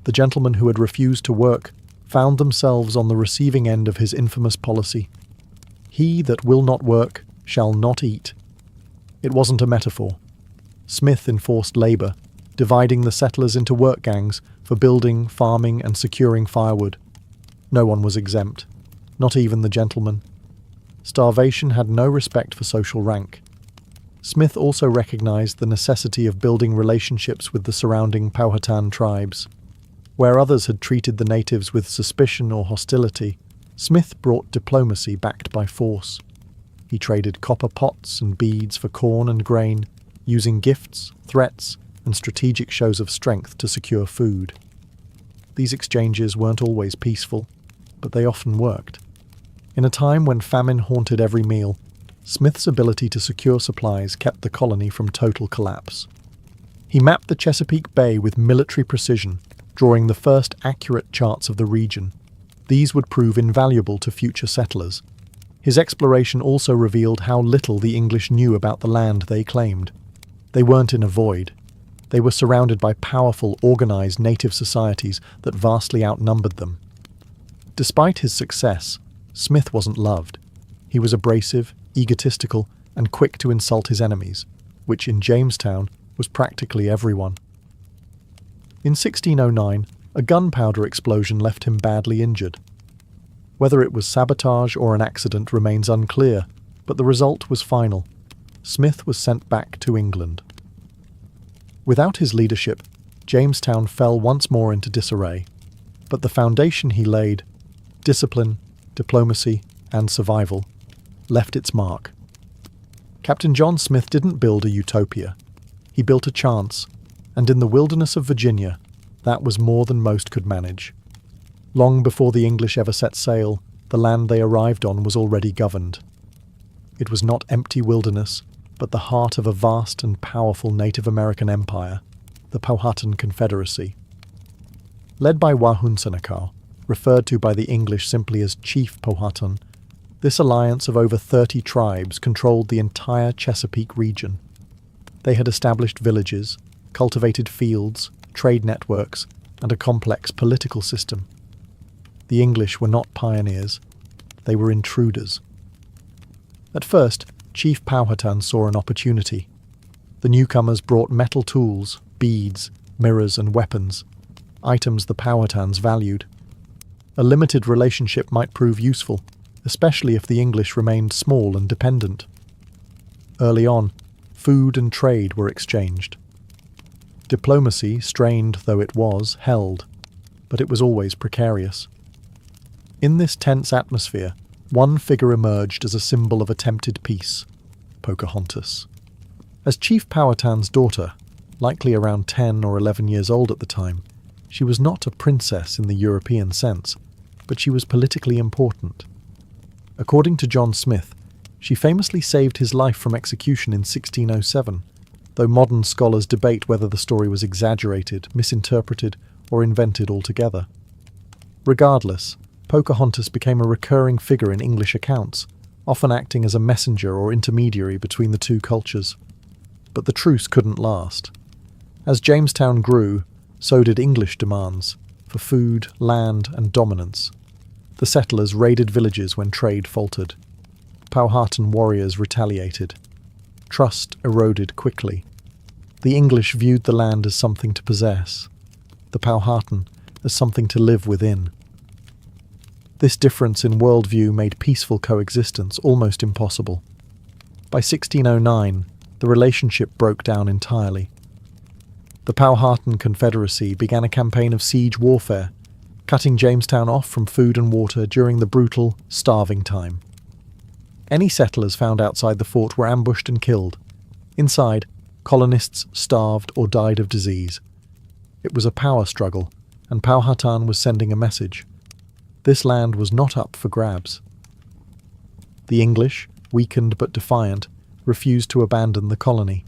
The gentlemen who had refused to work found themselves on the receiving end of his infamous policy. He that will not work shall not eat. It wasn't a metaphor. Smith enforced labour, dividing the settlers into work gangs for building, farming, and securing firewood. No one was exempt, not even the gentlemen. Starvation had no respect for social rank. Smith also recognized the necessity of building relationships with the surrounding Powhatan tribes. Where others had treated the natives with suspicion or hostility, Smith brought diplomacy backed by force. He traded copper pots and beads for corn and grain, using gifts, threats, and strategic shows of strength to secure food. These exchanges weren't always peaceful, but they often worked. In a time when famine haunted every meal, Smith's ability to secure supplies kept the colony from total collapse. He mapped the Chesapeake Bay with military precision, drawing the first accurate charts of the region. These would prove invaluable to future settlers. His exploration also revealed how little the English knew about the land they claimed. They weren't in a void. They were surrounded by powerful, organized native societies that vastly outnumbered them. Despite his success, Smith wasn't loved. He was abrasive, egotistical, and quick to insult his enemies, which in Jamestown was practically everyone. In 1609, a gunpowder explosion left him badly injured. Whether it was sabotage or an accident remains unclear, but the result was final. Smith was sent back to England. Without his leadership, Jamestown fell once more into disarray, but the foundation he laid, discipline, diplomacy, and survival, left its mark. Captain John Smith didn't build a utopia. He built a chance, and in the wilderness of Virginia, that was more than most could manage. Long before the English ever set sail, the land they arrived on was already governed. It was not empty wilderness, but the heart of a vast and powerful Native American empire, the Powhatan Confederacy. Led by Wahunsenakau, referred to by the English simply as Chief Powhatan, this alliance of over 30 tribes controlled the entire Chesapeake region. They had established villages, cultivated fields, trade networks, and a complex political system. The English were not pioneers, they were intruders. At first, Chief Powhatan saw an opportunity. The newcomers brought metal tools, beads, mirrors, and weapons, items the Powhatans valued. A limited relationship might prove useful, especially if the English remained small and dependent. Early on, food and trade were exchanged. Diplomacy, strained though it was, held, but it was always precarious. In this tense atmosphere, one figure emerged as a symbol of attempted peace: Pocahontas. As Chief Powhatan's daughter, likely around 10 or 11 years old at the time, she was not a princess in the European sense, but she was politically important. According to John Smith, she famously saved his life from execution in 1607, though modern scholars debate whether the story was exaggerated, misinterpreted, or invented altogether. Regardless, Pocahontas became a recurring figure in English accounts, often acting as a messenger or intermediary between the two cultures. But the truce couldn't last. As Jamestown grew, so did English demands for food, land, and dominance. The settlers raided villages when trade faltered. Powhatan warriors retaliated. Trust eroded quickly. The English viewed the land as something to possess, the Powhatan as something to live within. This difference in worldview made peaceful coexistence almost impossible. By 1609, the relationship broke down entirely. The Powhatan Confederacy began a campaign of siege warfare, cutting Jamestown off from food and water during the brutal, starving time. Any settlers found outside the fort were ambushed and killed. Inside, colonists starved or died of disease. It was a power struggle, and Powhatan was sending a message. This land was not up for grabs. The English, weakened but defiant, refused to abandon the colony.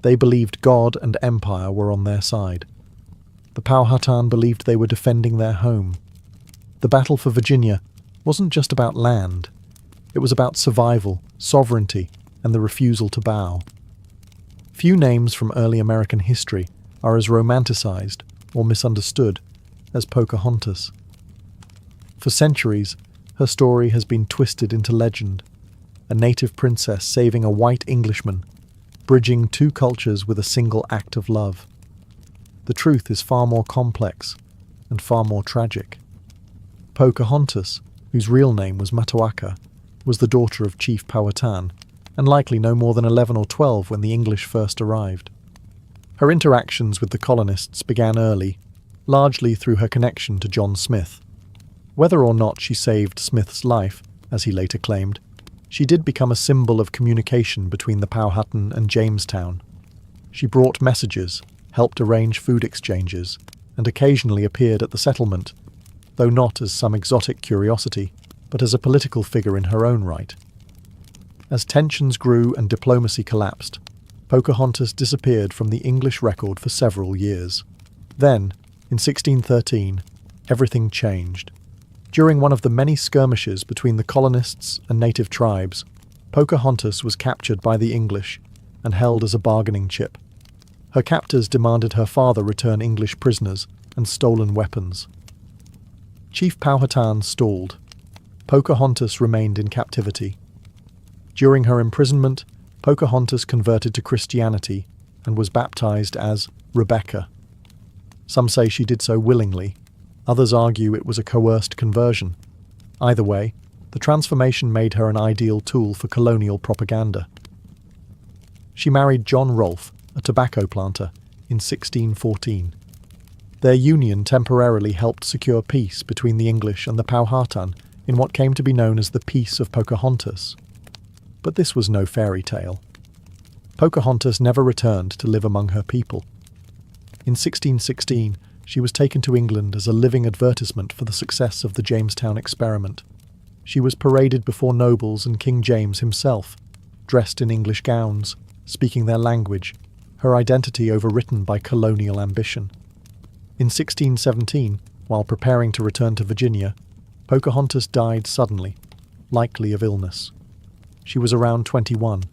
They believed God and empire were on their side. The Powhatan believed they were defending their home. The battle for Virginia wasn't just about land. It was about survival, sovereignty, and the refusal to bow. Few names from early American history are as romanticized or misunderstood as Pocahontas. For centuries, her story has been twisted into legend, a native princess saving a white Englishman, bridging two cultures with a single act of love. The truth is far more complex and far more tragic. Pocahontas, whose real name was Matoaka, was the daughter of Chief Powhatan, and likely no more than 11 or 12 when the English first arrived. Her interactions with the colonists began early, largely through her connection to John Smith. Whether or not she saved Smith's life, as he later claimed, she did become a symbol of communication between the Powhatan and Jamestown. She brought messages, helped arrange food exchanges, and occasionally appeared at the settlement, though not as some exotic curiosity, but as a political figure in her own right. As tensions grew and diplomacy collapsed, Pocahontas disappeared from the English record for several years. Then, in 1613, everything changed. During one of the many skirmishes between the colonists and native tribes, Pocahontas was captured by the English and held as a bargaining chip. Her captors demanded her father return English prisoners and stolen weapons. Chief Powhatan stalled. Pocahontas remained in captivity. During her imprisonment, Pocahontas converted to Christianity and was baptized as Rebecca. Some say she did so willingly. Others argue it was a coerced conversion. Either way, the transformation made her an ideal tool for colonial propaganda. She married John Rolfe, a tobacco planter, in 1614. Their union temporarily helped secure peace between the English and the Powhatan in what came to be known as the Peace of Pocahontas. But this was no fairy tale. Pocahontas never returned to live among her people. In 1616, she was taken to England as a living advertisement for the success of the Jamestown experiment. She was paraded before nobles and King James himself, dressed in English gowns, speaking their language, her identity overwritten by colonial ambition. In 1617, while preparing to return to Virginia, Pocahontas died suddenly, likely of illness. She was around 21.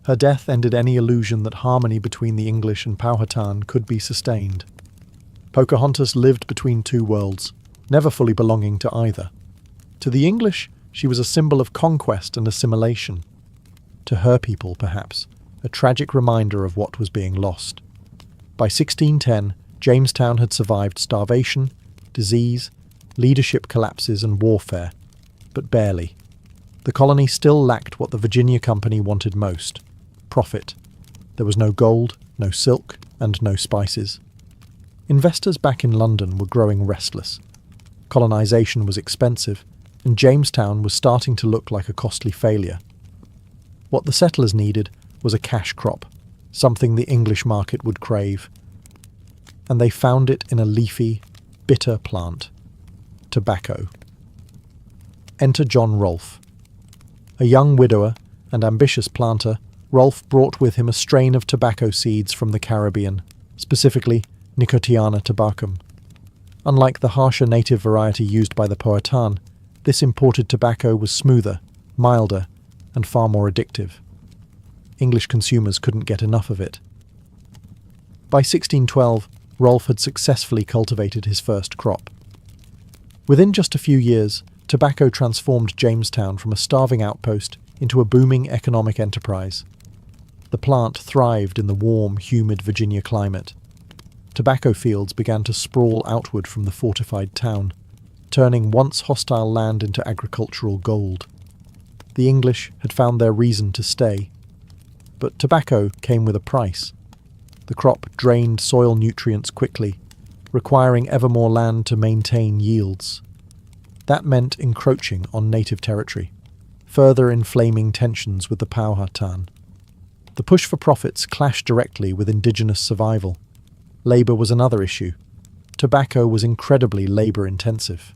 Her death ended any illusion that harmony between the English and Powhatan could be sustained. Pocahontas lived between two worlds, never fully belonging to either. To the English, she was a symbol of conquest and assimilation. To her people, perhaps, a tragic reminder of what was being lost. By 1610, Jamestown had survived starvation, disease, leadership collapses and warfare, but barely. The colony still lacked what the Virginia Company wanted most: profit. There was no gold, no silk, and no spices. Investors back in London were growing restless. Colonization was expensive, and Jamestown was starting to look like a costly failure. What the settlers needed was a cash crop, something the English market would crave. And they found it in a leafy, bitter plant: tobacco. Enter John Rolfe. A young widower and ambitious planter, Rolfe brought with him a strain of tobacco seeds from the Caribbean, specifically Nicotiana tabacum. Unlike the harsher native variety used by the Powhatan, this imported tobacco was smoother, milder, and far more addictive. English consumers couldn't get enough of it. By 1612, Rolfe had successfully cultivated his first crop. Within just a few years, tobacco transformed Jamestown from a starving outpost into a booming economic enterprise. The plant thrived in the warm, humid Virginia climate. Tobacco fields began to sprawl outward from the fortified town, turning once hostile land into agricultural gold. The English had found their reason to stay. But tobacco came with a price. The crop drained soil nutrients quickly, requiring ever more land to maintain yields. That meant encroaching on native territory, further inflaming tensions with the Powhatan. The push for profits clashed directly with indigenous survival. Labour was another issue. Tobacco was incredibly labour-intensive.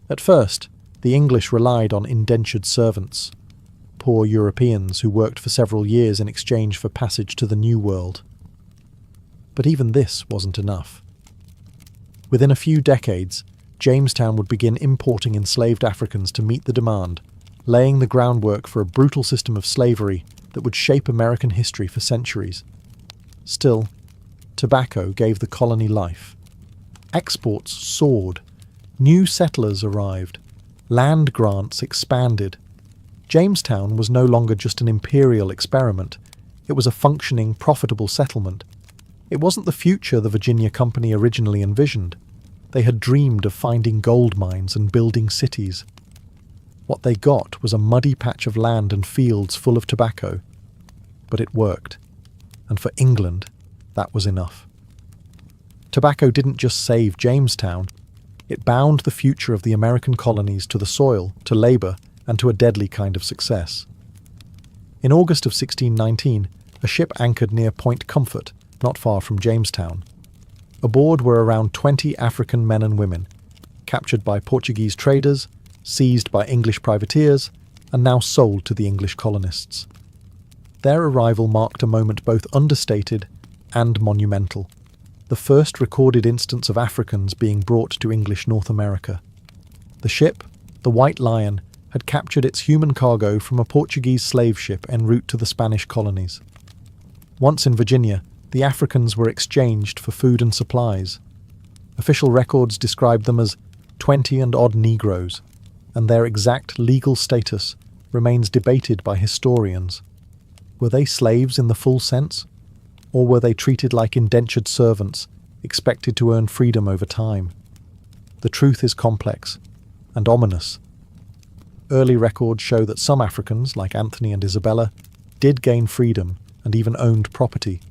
At first, the English relied on indentured servants, poor Europeans who worked for several years in exchange for passage to the New World. But even this wasn't enough. Within a few decades, Jamestown would begin importing enslaved Africans to meet the demand, laying the groundwork for a brutal system of slavery that would shape American history for centuries. Still, tobacco gave the colony life. Exports soared. New settlers arrived. Land grants expanded. Jamestown was no longer just an imperial experiment. It was a functioning, profitable settlement. It wasn't the future the Virginia Company originally envisioned. They had dreamed of finding gold mines and building cities. What they got was a muddy patch of land and fields full of tobacco. But it worked. And for England, that was enough. Tobacco didn't just save Jamestown. It bound the future of the American colonies to the soil, to labour, and to a deadly kind of success. In August of 1619, a ship anchored near Point Comfort, not far from Jamestown. Aboard were around 20 African men and women, captured by Portuguese traders seized by English privateers, and now sold to the English colonists. Their arrival marked a moment both understated and monumental, the first recorded instance of Africans being brought to English North America. The ship, the White Lion, had captured its human cargo from a Portuguese slave ship en route to the Spanish colonies. Once in Virginia, the Africans were exchanged for food and supplies. Official records described them as 20 and odd Negroes, and their exact legal status remains debated by historians. Were they slaves in the full sense? Or were they treated like indentured servants, expected to earn freedom over time? The truth is complex and ominous. Early records show that some Africans, like Anthony and Isabella, did gain freedom and even owned property.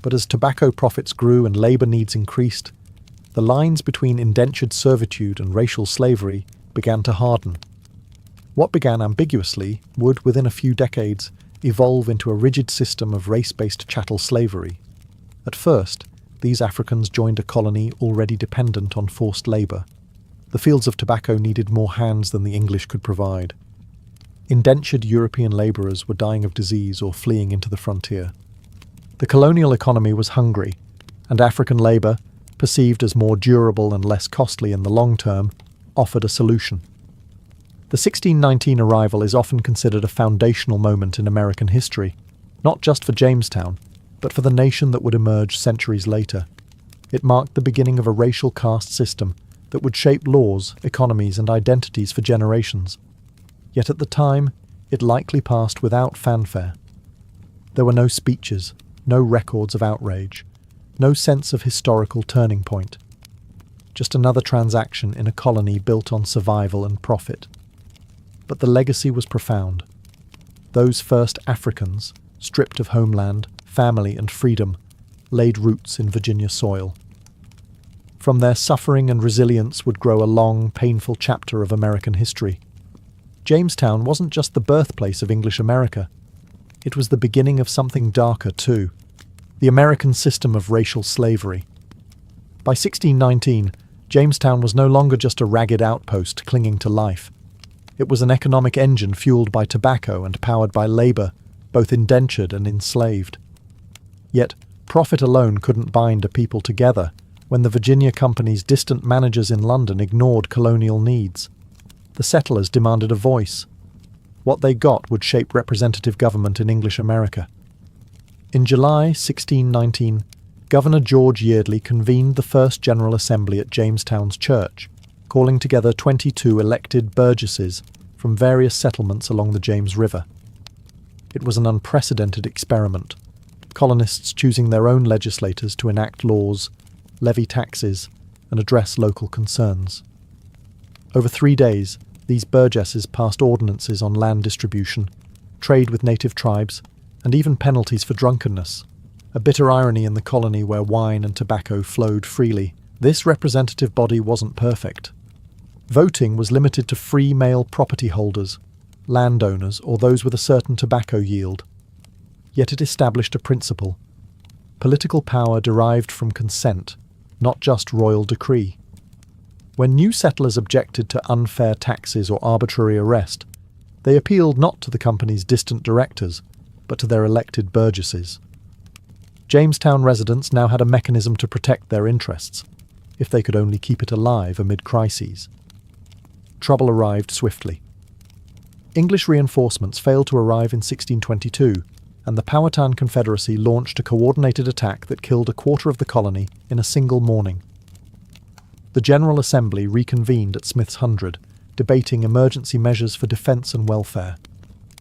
But as tobacco profits grew and labour needs increased, the lines between indentured servitude and racial slavery began to harden. What began ambiguously would, within a few decades, evolve into a rigid system of race-based chattel slavery. At first, these Africans joined a colony already dependent on forced labour. The fields of tobacco needed more hands than the English could provide. Indentured European labourers were dying of disease or fleeing into the frontier. The colonial economy was hungry, and African labour, perceived as more durable and less costly in the long term, offered a solution. The 1619 arrival is often considered a foundational moment in American history, not just for Jamestown, but for the nation that would emerge centuries later. It marked the beginning of a racial caste system that would shape laws, economies, and identities for generations. Yet at the time, it likely passed without fanfare. There were no speeches, no records of outrage, no sense of historical turning point. Just another transaction in a colony built on survival and profit. But the legacy was profound. Those first Africans, stripped of homeland, family, and freedom, laid roots in Virginia soil. From their suffering and resilience would grow a long, painful chapter of American history. Jamestown wasn't just the birthplace of English America. It was the beginning of something darker too, the American system of racial slavery. By 1619, Jamestown was no longer just a ragged outpost clinging to life. It was an economic engine fueled by tobacco and powered by labour, both indentured and enslaved. Yet, profit alone couldn't bind a people together when the Virginia Company's distant managers in London ignored colonial needs. The settlers demanded a voice. What they got would shape representative government in English America. In July 1619, Governor George Yeardley convened the First General Assembly at Jamestown's church, calling together 22 elected burgesses from various settlements along the James River. It was an unprecedented experiment, colonists choosing their own legislators to enact laws, levy taxes, and address local concerns. Over 3 days, these burgesses passed ordinances on land distribution, trade with native tribes, and even penalties for drunkenness. A bitter irony in the colony where wine and tobacco flowed freely. This representative body wasn't perfect. Voting was limited to free male property holders, landowners, or those with a certain tobacco yield. Yet it established a principle. Political power derived from consent, not just royal decree. When new settlers objected to unfair taxes or arbitrary arrest, they appealed not to the company's distant directors, but to their elected burgesses. Jamestown residents now had a mechanism to protect their interests, if they could only keep it alive amid crises. Trouble arrived swiftly. English reinforcements failed to arrive in 1622, and the Powhatan Confederacy launched a coordinated attack that killed a quarter of the colony in a single morning. The General Assembly reconvened at Smith's Hundred, debating emergency measures for defence and welfare.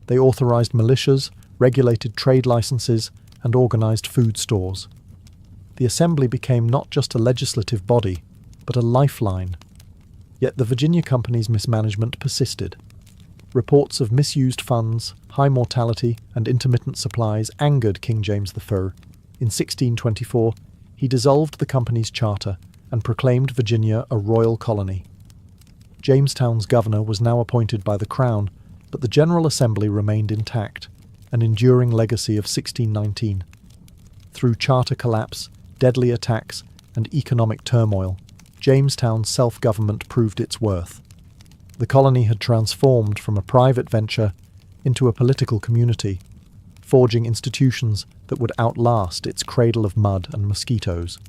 They authorised militias, regulated trade licenses, and organised food stores. The Assembly became not just a legislative body, but a lifeline. Yet the Virginia Company's mismanagement persisted. Reports of misused funds, high mortality, and intermittent supplies angered King James I. In 1624, he dissolved the company's charter and proclaimed Virginia a royal colony. Jamestown's governor was now appointed by the Crown, but the General Assembly remained intact, an enduring legacy of 1619. Through charter collapse, deadly attacks, and economic turmoil, Jamestown's self-government proved its worth. The colony had transformed from a private venture into a political community, forging institutions that would outlast its cradle of mud and mosquitoes.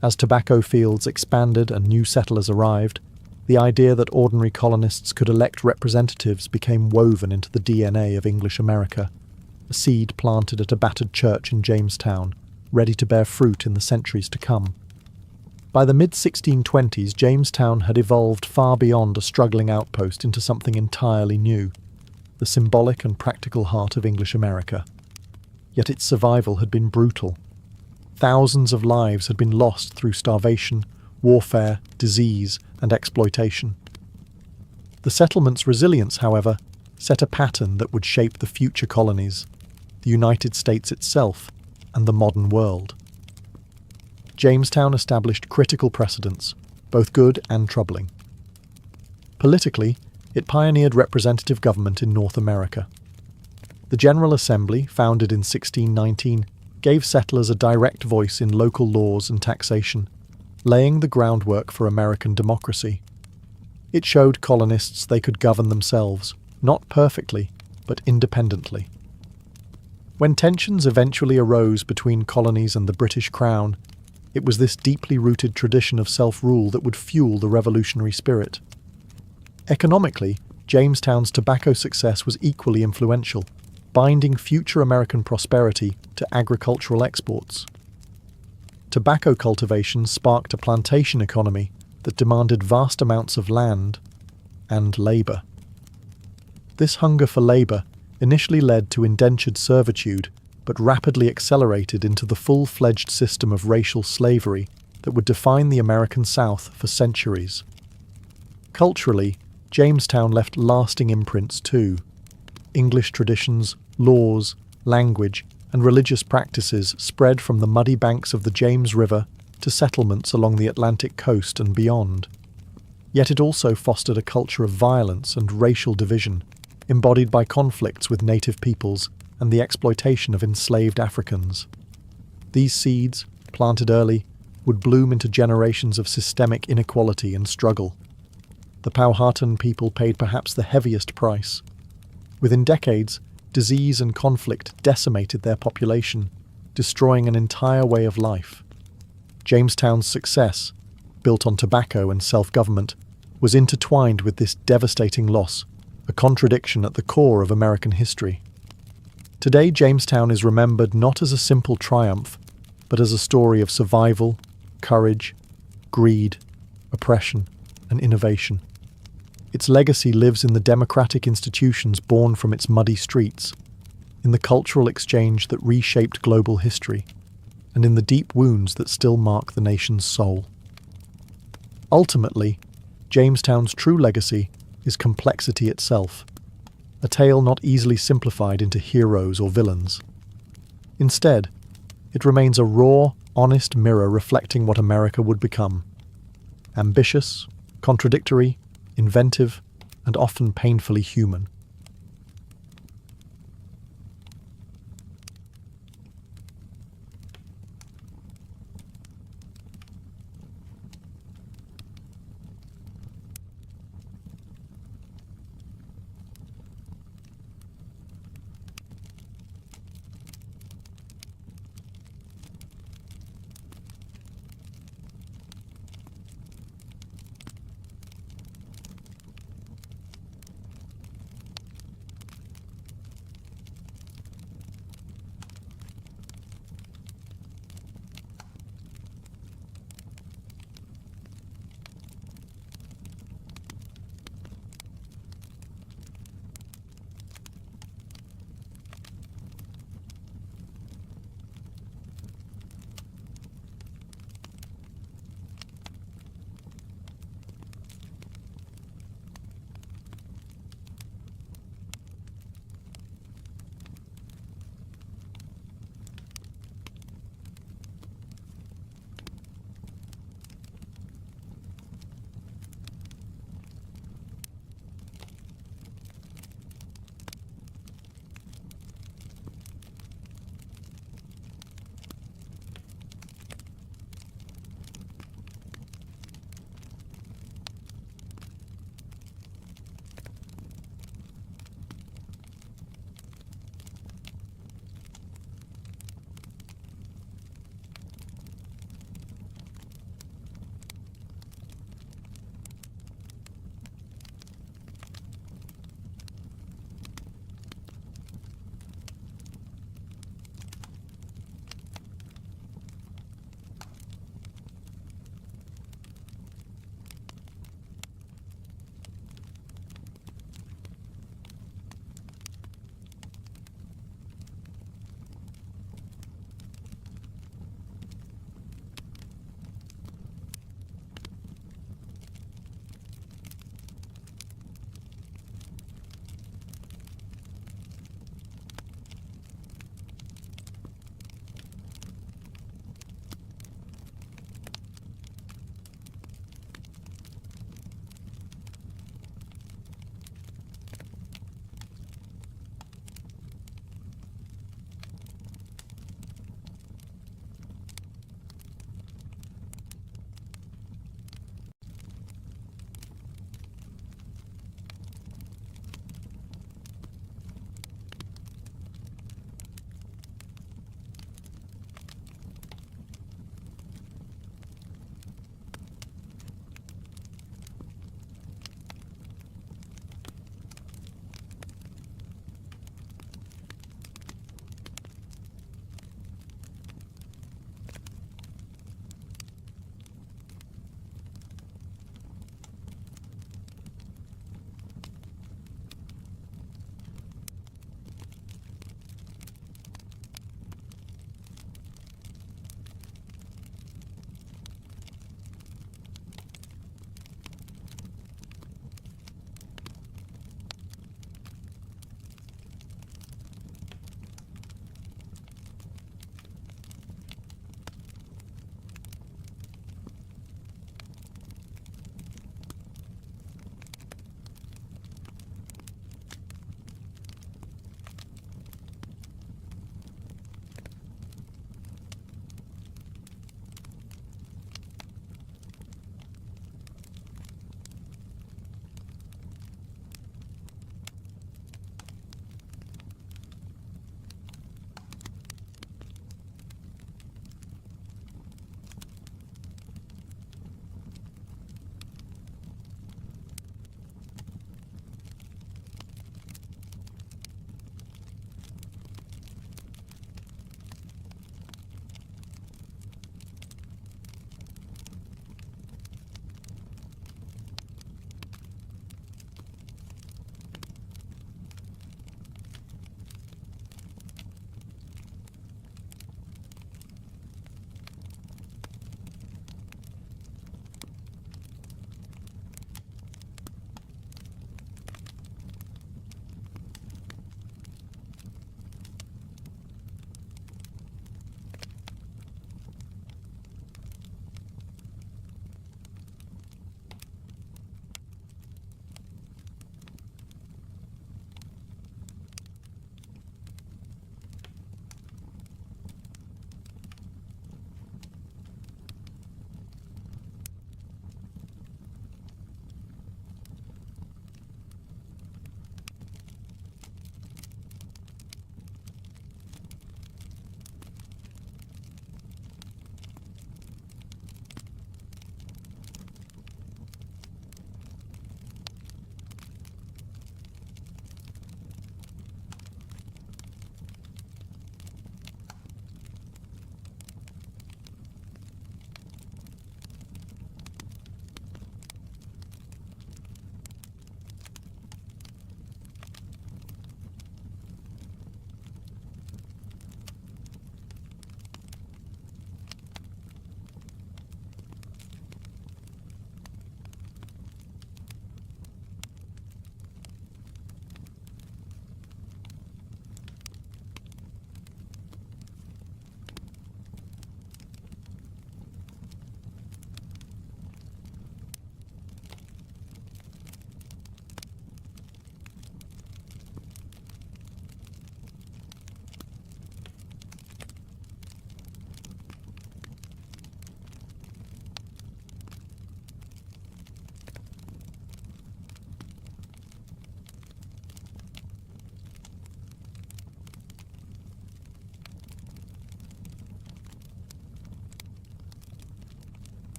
As tobacco fields expanded and new settlers arrived, the idea that ordinary colonists could elect representatives became woven into the DNA of English America, a seed planted at a battered church in Jamestown, ready to bear fruit in the centuries to come. By the mid-1620s, Jamestown had evolved far beyond a struggling outpost into something entirely new, the symbolic and practical heart of English America. Yet its survival had been brutal. Thousands of lives had been lost through starvation, warfare, disease, and exploitation. The settlement's resilience, however, set a pattern that would shape the future colonies, the United States itself, and the modern world. Jamestown established critical precedents, both good and troubling. Politically, it pioneered representative government in North America. The General Assembly, founded in 1619, gave settlers a direct voice in local laws and taxation, laying the groundwork for American democracy. It showed colonists they could govern themselves, not perfectly, but independently. When tensions eventually arose between colonies and the British Crown, it was this deeply rooted tradition of self-rule that would fuel the revolutionary spirit. Economically, Jamestown's tobacco success was equally influential, binding future American prosperity to agricultural exports. Tobacco cultivation sparked a plantation economy that demanded vast amounts of land and labour. This hunger for labour initially led to indentured servitude, but rapidly accelerated into the full-fledged system of racial slavery that would define the American South for centuries. Culturally, Jamestown left lasting imprints too. English traditions, laws, language, and religious practices spread from the muddy banks of the James River to settlements along the Atlantic coast and beyond. Yet it also fostered a culture of violence and racial division, embodied by conflicts with native peoples and the exploitation of enslaved Africans. These seeds, planted early, would bloom into generations of systemic inequality and struggle. The Powhatan people paid perhaps the heaviest price. Within decades, disease and conflict decimated their population, destroying an entire way of life. Jamestown's success, built on tobacco and self-government, was intertwined with this devastating loss, a contradiction at the core of American history. Today, Jamestown is remembered not as a simple triumph, but as a story of survival, courage, greed, oppression, and innovation. Its legacy lives in the democratic institutions born from its muddy streets, in the cultural exchange that reshaped global history, and in the deep wounds that still mark the nation's soul. Ultimately, Jamestown's true legacy is complexity itself, a tale not easily simplified into heroes or villains. Instead, it remains a raw, honest mirror reflecting what America would become. Ambitious, contradictory, inventive, and often painfully human.